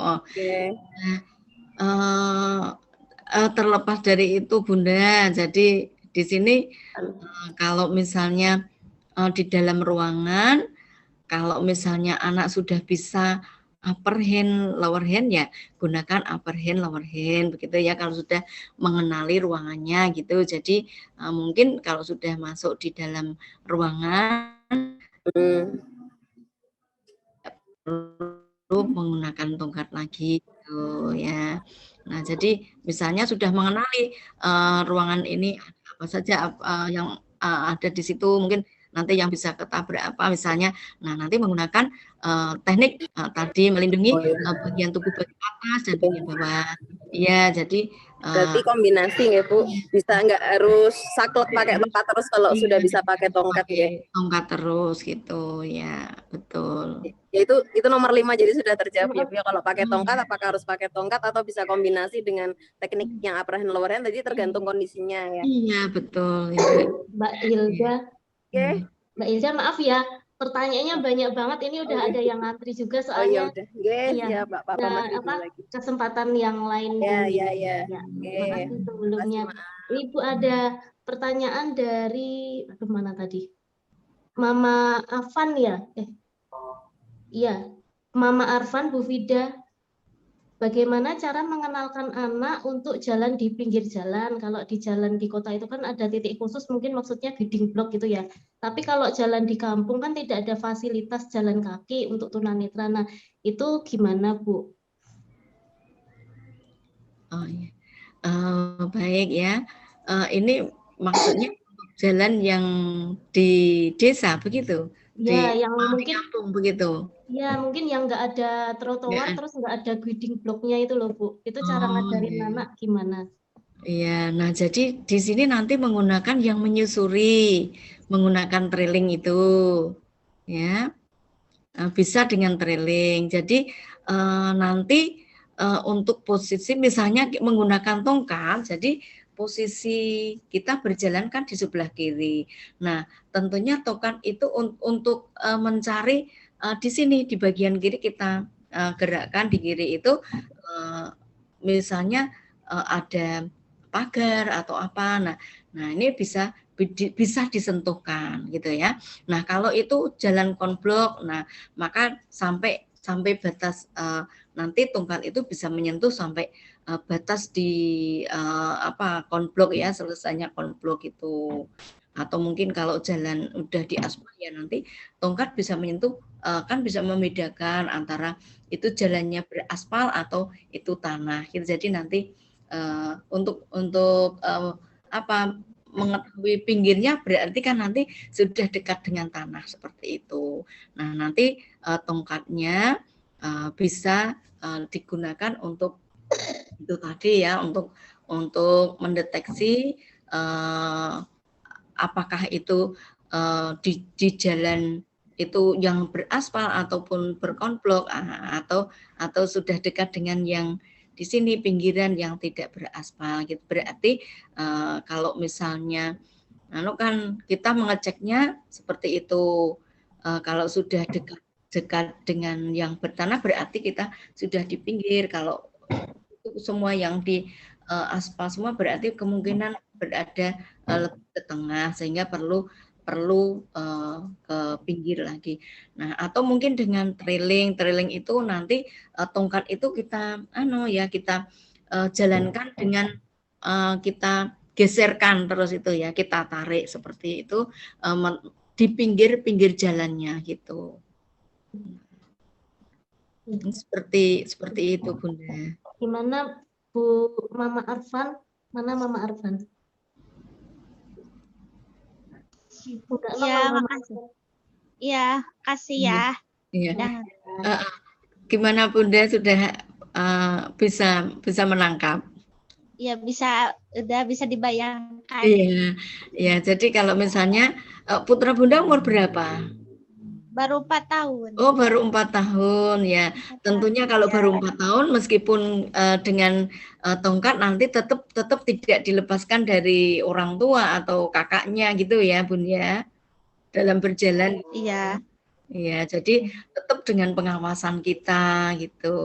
Terlepas dari itu Bunda, jadi di sini kalau misalnya di dalam ruangan, kalau misalnya anak sudah bisa upper hand, lower hand ya gunakan upper hand, lower hand begitu ya kalau sudah mengenali ruangannya gitu. Jadi mungkin kalau sudah masuk di dalam ruangan perlu menggunakan tongkat lagi gitu ya. Nah, jadi misalnya sudah mengenali ruangan ini apa saja yang ada di situ, mungkin nanti yang bisa ketabrak apa misalnya. Nah, nanti menggunakan teknik tadi melindungi bagian tubuh bagian atas dan bagian bawah. Iya, jadi berarti kombinasi ya Bu, bisa nggak harus saklek pakai tongkat terus kalau sudah bisa pakai tongkat ya. Tongkat terus gitu ya, betul. Ya itu nomor 5 jadi sudah terjawab ya Bu ya, kalau pakai tongkat apakah harus pakai tongkat atau bisa kombinasi dengan teknik yang upper hand lower hand, tadi tergantung kondisinya ya. Iya, betul. Ya. Mbak Hilda. Oke. Mbak Ilza maaf ya, pertanyaannya banyak banget. Ini udah ada yang ngantri juga soalnya. Udah. Ya, Pak kesempatan yang lain. Ya. Terima kasih sebelumnya. Ibu ada pertanyaan dari mana tadi? Mama Afan ya? Iya, Mama Arfan, Bu Fida. Bagaimana cara mengenalkan anak untuk jalan di pinggir jalan? Kalau di jalan di kota itu kan ada titik khusus, mungkin maksudnya guiding block gitu ya. Tapi kalau jalan di kampung kan tidak ada fasilitas jalan kaki untuk tunanetra. Nah, itu gimana, Bu? Oh iya. Baik ya. Ini maksudnya jalan yang di desa begitu? Ya, yang mungkin kampung begitu. Ya, mungkin yang nggak ada trotoar terus nggak ada guiding blocknya itu loh Bu. Itu cara ngajarin anak gimana? Iya, nah jadi di sini nanti menggunakan yang menyusuri, menggunakan trailing itu, ya bisa dengan trailing. Jadi nanti untuk posisi misalnya menggunakan tongkat, jadi posisi kita berjalan kan di sebelah kiri. Nah, tentunya tongkat itu untuk mencari di sini di bagian kiri kita gerakkan di kiri itu misalnya ada pagar atau apa. Nah ini bisa disentuhkan gitu ya. Nah, kalau itu jalan konblok, nah maka sampai batas nanti tongkat itu bisa menyentuh sampai batas di konblok ya, selesainya konblok itu. Atau mungkin kalau jalan udah di aspal ya nanti tongkat bisa menyentuh kan bisa membedakan antara itu jalannya beraspal atau itu tanah. Jadi nanti untuk mengetahui pinggirnya berarti kan nanti sudah dekat dengan tanah seperti itu. Nah, nanti tongkatnya bisa digunakan untuk itu tadi ya, untuk mendeteksi apakah itu di jalan itu yang beraspal ataupun berkonblok atau sudah dekat dengan yang di sini pinggiran yang tidak beraspal gitu. Berarti kalau misalnya kan kita mengeceknya seperti itu. Kalau sudah dekat dengan yang bertanah berarti kita sudah di pinggir. Kalau itu semua yang di aspal semua berarti kemungkinan berada lebih ke tengah sehingga perlu ke pinggir lagi. Nah, atau mungkin dengan trailing itu nanti tongkat itu kita kita jalankan dengan kita geserkan terus itu ya, kita tarik seperti itu di pinggir-pinggir jalannya gitu. Seperti itu Bunda. Gimana Bu Mama Arfan? Mana Mama Arfan? Ya, makasih. Iya, kasih ya. Iya. Dah. Gimana Bunda sudah bisa menangkap? Ya udah bisa dibayangkan. Iya, ya. Jadi kalau misalnya putra Bunda umur berapa? Baru 4 tahun. Oh, baru 4 tahun ya. Tentunya kalau baru 4 tahun, meskipun dengan tongkat nanti tetap tidak dilepaskan dari orang tua atau kakaknya gitu ya, Bun ya. Dalam berjalan. Iya. Iya, jadi tetap dengan pengawasan kita gitu.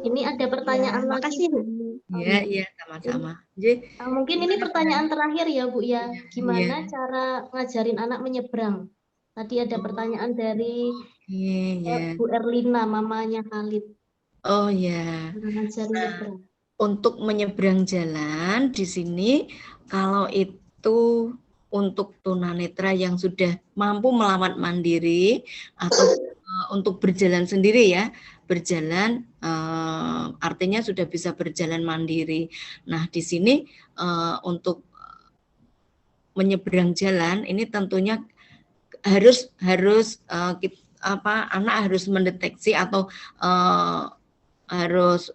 Ini ada pertanyaan lagi. Iya, sama-sama. Mungkin ini pertanyaan terakhir ya Bu ya. Gimana cara ngajarin anak menyeberang? Tadi ada pertanyaan dari Bu Erlina, mamanya Khalid. Oh ya. Untuk menyeberang jalan di sini, kalau itu untuk tunanetra yang sudah mampu melawan mandiri atau untuk berjalan sendiri ya, berjalan artinya sudah bisa berjalan mandiri. Nah, di sini untuk menyeberang jalan ini tentunya anak harus mendeteksi atau harus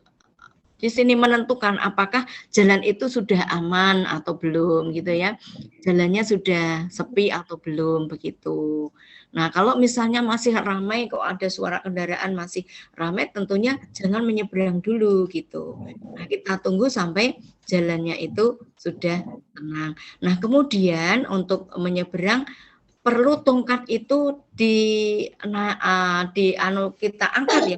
di sini menentukan apakah jalan itu sudah aman atau belum gitu ya. Jalannya sudah sepi atau belum begitu. Nah, kalau misalnya masih ramai, kok ada suara kendaraan masih ramai, tentunya jangan menyeberang dulu gitu. Nah, kita tunggu sampai jalannya itu sudah tenang. Nah, kemudian untuk menyeberang perlu tongkat itu kita angkat ya.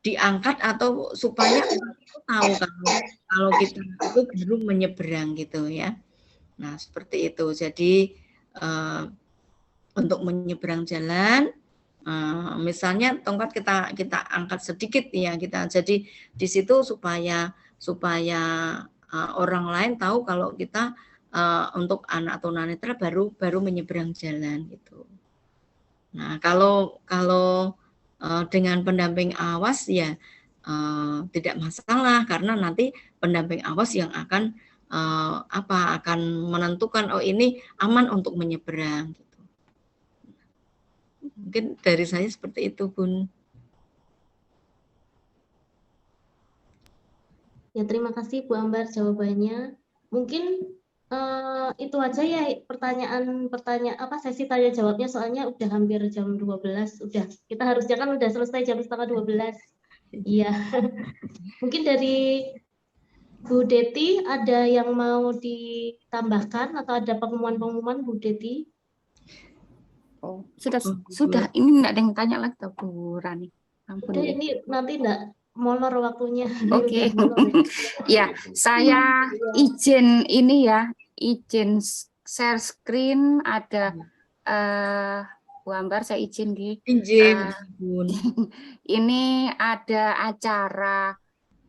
Diangkat atau supaya orang itu tahu kalau kita itu baru menyeberang gitu ya. Nah, seperti itu. Jadi untuk menyeberang jalan misalnya tongkat kita angkat sedikit ya, kita jadi di situ supaya orang lain tahu kalau kita untuk anak tunanetra baru menyeberang jalan gitu. Nah, kalau dengan pendamping awas ya tidak masalah, karena nanti pendamping awas yang akan akan menentukan oh ini aman untuk menyeberang gitu. Mungkin dari saya seperti itu, Bun. Ya, terima kasih Bu Ambar jawabannya. Mungkin itu aja ya pertanyaan sesi tanya jawabnya, soalnya udah hampir jam 12. Kita harusnya kan udah selesai jam 11:30. Iya. Mungkin dari Bu Deti ada yang mau ditambahkan atau ada pengumuman Bu Deti? Oh, sudah. Ini enggak ada yang tanya lagi Bu Rani. Ampun. Udah, ini nanti enggak molor waktunya. Oke. Ya, saya izin ini ya. Izin share screen, ada Bu Ambar, saya izin ini ada acara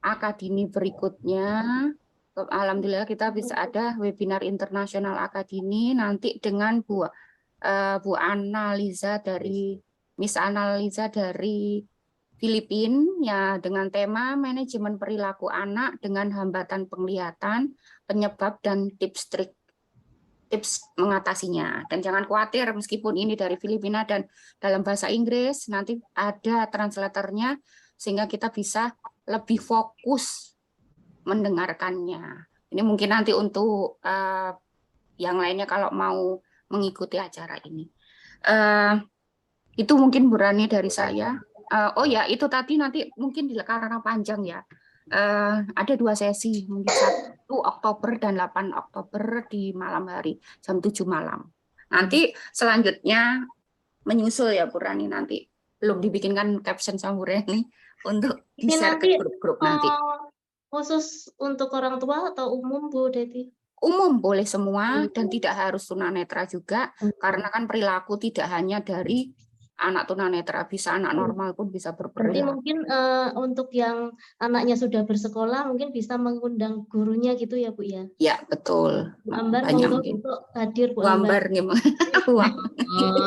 akademi berikutnya. Alhamdulillah kita bisa ada webinar internasional akademi nanti dengan Bu Annaliza dari Miss Annaliza dari Filipina ya, dengan tema manajemen perilaku anak dengan hambatan penglihatan, penyebab dan tips mengatasinya. Dan jangan khawatir, meskipun ini dari Filipina dan dalam bahasa Inggris, nanti ada translatornya sehingga kita bisa lebih fokus mendengarkannya. Ini mungkin nanti untuk yang lainnya kalau mau mengikuti acara ini. Itu mungkin Bu Rani dari saya. Oh ya, itu tadi nanti mungkin karena panjang ya. Ada 2 sesi, mungkin 1 Oktober dan 8 Oktober di malam hari, jam 7 malam. Nanti selanjutnya menyusul ya Bu Rani, nanti belum dibikinkan caption sama Bu Rani untuk di-share ke grup-grup nanti. Khusus untuk orang tua atau umum Bu Deti? Umum boleh semua dan tidak harus tunanetra juga, karena kan perilaku tidak hanya dari anak tunanetra, bisa anak normal pun bisa Nanti berperilaku. mungkin untuk yang anaknya sudah bersekolah mungkin bisa mengundang gurunya gitu ya Bu ya. Ya, betul. Bu Ambar Banyak monggo mungkin. untuk hadir Bu Bu Ambar. Ambar gimana?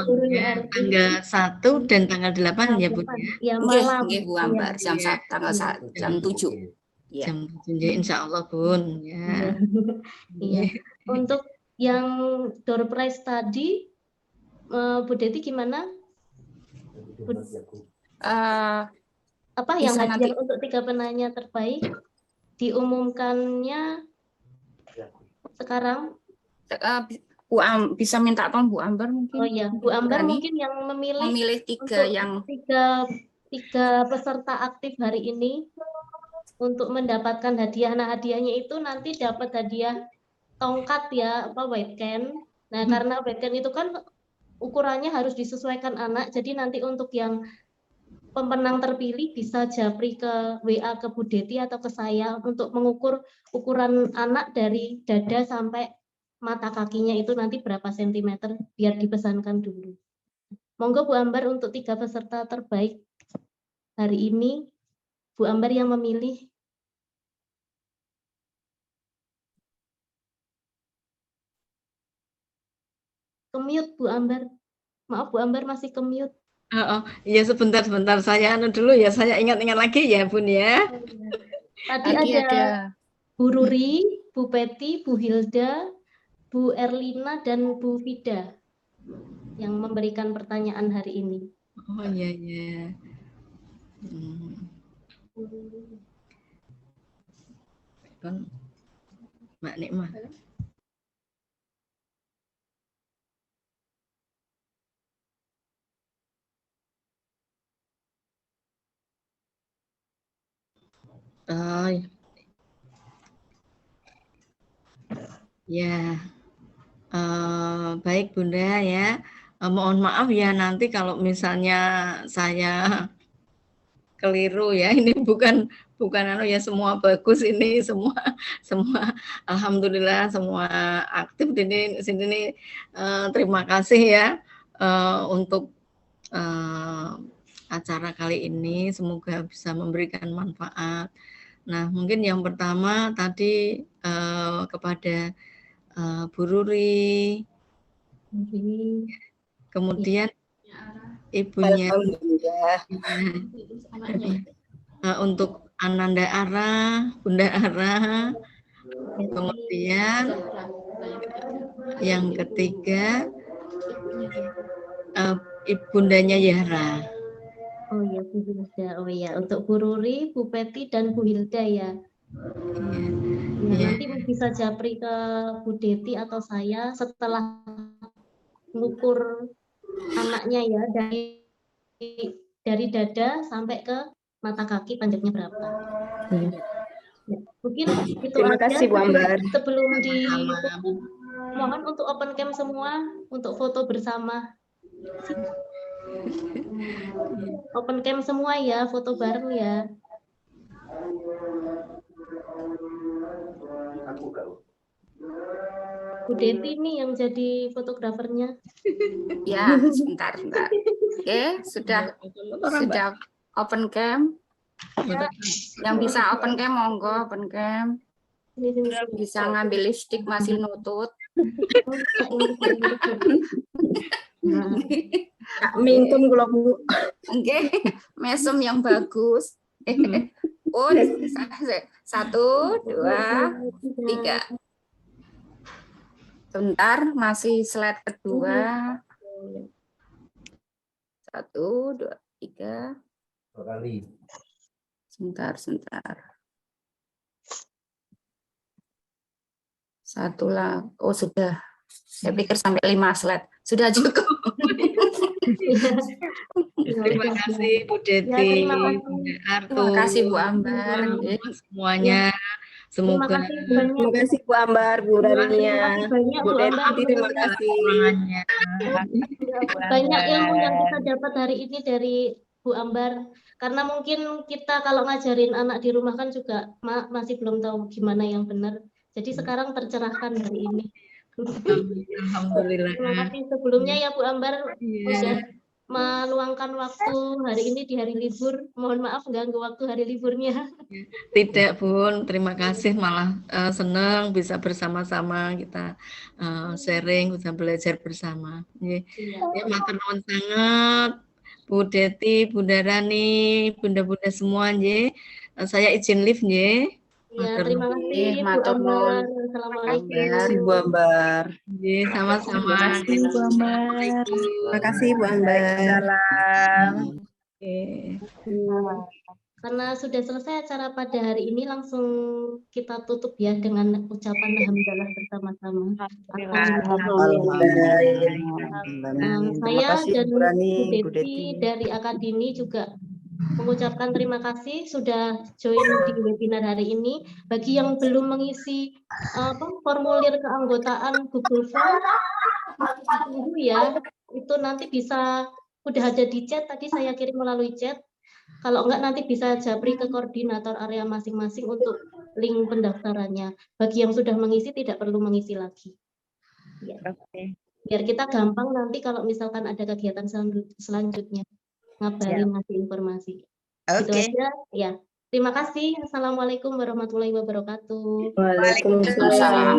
Gurunya RT. Tanggal 1 dan tanggal 8 ya Bu ya. Ya Nggih, malam. nggih Bu Ambar, jam tanggal jam 7. Ya. Jam 7 insya Allah Bun ya. Iya. Untuk yang door prize tadi, Bu Deti gimana? Apa yang bisa hadiah nanti. untuk 3 penanya terbaik diumumkannya sekarang? Bisa minta tolong Bu Ambar mungkin. Oh iya, Bu Ambar Berani mungkin yang memilih 3 untuk yang tiga peserta aktif hari ini untuk mendapatkan hadiah. Nah, hadiahnya itu nanti dapat hadiah tongkat ya, apa white can. Nah, karena white can itu kan ukurannya harus disesuaikan anak. Jadi nanti untuk yang pemenang terpilih bisa japri ke WA ke Bu Deti atau ke saya untuk mengukur ukuran anak dari dada sampai mata kakinya itu nanti berapa sentimeter biar dipesankan dulu. Monggo Bu Ambar untuk 3 peserta terbaik hari ini, Bu Ambar yang memilih. Kemute Bu Ambar. Maaf Bu Ambar masih kemute. Iya sebentar saya dulu ya, saya ingat-ingat lagi ya Bun ya. Tadi ada Bu Ruri, Bu Peti, Bu Hilda, Bu Erlina dan Bu Vida yang memberikan pertanyaan hari ini. Oh iya iya. Kan Mbak Nikmah. Ya, baik Bunda ya. Mohon maaf ya nanti kalau misalnya saya keliru ya. Ini bukan ya, semua bagus ini, semua alhamdulillah semua aktif di sini nih. Terima kasih ya untuk acara kali ini, semoga bisa memberikan manfaat. Nah, mungkin yang pertama tadi kepada Bu Ruri, kemudian ibunya untuk Ananda Ara, Bunda Ara, kemudian yang ketiga ibundanya Yara. Oh iya Bu Hilda, oh iya untuk Bu Ruri, Bu Peti dan Bu Hilda ya. Nanti bisa japri ke Bu Deti atau saya setelah mengukur anaknya ya dari dada sampai ke mata kaki panjangnya berapa. Ya, mungkin itu Terima aja. kasih Bu Ambar. Sebelum ditutup, mohon untuk open cam semua untuk foto bersama. Open cam semua ya, foto bareng ya. Bu Deti nih yang jadi fotografernya. Ya, sebentar. Oke, sudah open cam. Yang bisa open cam monggo open cam. Bisa ngambil lipstick masih nutut. Mingkem kula Bu. Oke, mesum yang bagus. 1, 2, 3. Sebentar, masih slide kedua. 1, 2, 3. Sebentar. Satu lah. Oh, sudah. Saya pikir sampai 5 slide. Sudah cukup. Terima kasih Bu Deti, Terima kasih Bu Ambar. Semuanya. Semoga Terima kasih Bu Ambar, Bu Rania, Bu Deti, terima kasih. Banyak ilmu yang kita dapat hari ini dari Bu Ambar. Karena mungkin kita kalau ngajarin anak di rumah kan juga masih belum tahu gimana yang benar. Jadi sekarang tercerahkan hari ini. Alhamdulillah. Terima kasih sebelumnya ya Bu Ambar. meluangkan waktu hari ini di hari libur. Mohon maaf ganggu waktu hari liburnya. Tidak, Bun. Terima kasih, malah senang bisa bersama-sama kita sharing, bisa belajar bersama. Ya, matur nuwun sangat Bu Deti, Bunda Rani, Bunda-bunda semua nggih. Saya izin live nggih. Ya, terima kasih Bu matur Ambar. nuwun. Assalamualaikum. Bu Ambar. Nggih, sama-sama. Terima kasih Bu Ambar. Terima kasih Bu Ambar. Karena sudah selesai acara pada hari ini, langsung kita tutup ya dengan ucapan alhamdulillah bersama-sama. Saya dan Bu Deti dari Akadini juga mengucapkan terima kasih sudah join di webinar hari ini. Bagi yang belum mengisi formulir keanggotaan Google Form, tunggu ya, itu nanti bisa udah ada di chat, tadi saya kirim melalui chat. Kalau enggak nanti bisa japri ke koordinator area masing-masing untuk link pendaftarannya. Bagi yang sudah mengisi tidak perlu mengisi lagi. Ya. Biar kita gampang nanti kalau misalkan ada kegiatan selanjutnya. Ngabarin, ngasih informasi. Itu aja. Ya. Terima kasih. Assalamualaikum warahmatullahi wabarakatuh. Waalaikumsalam.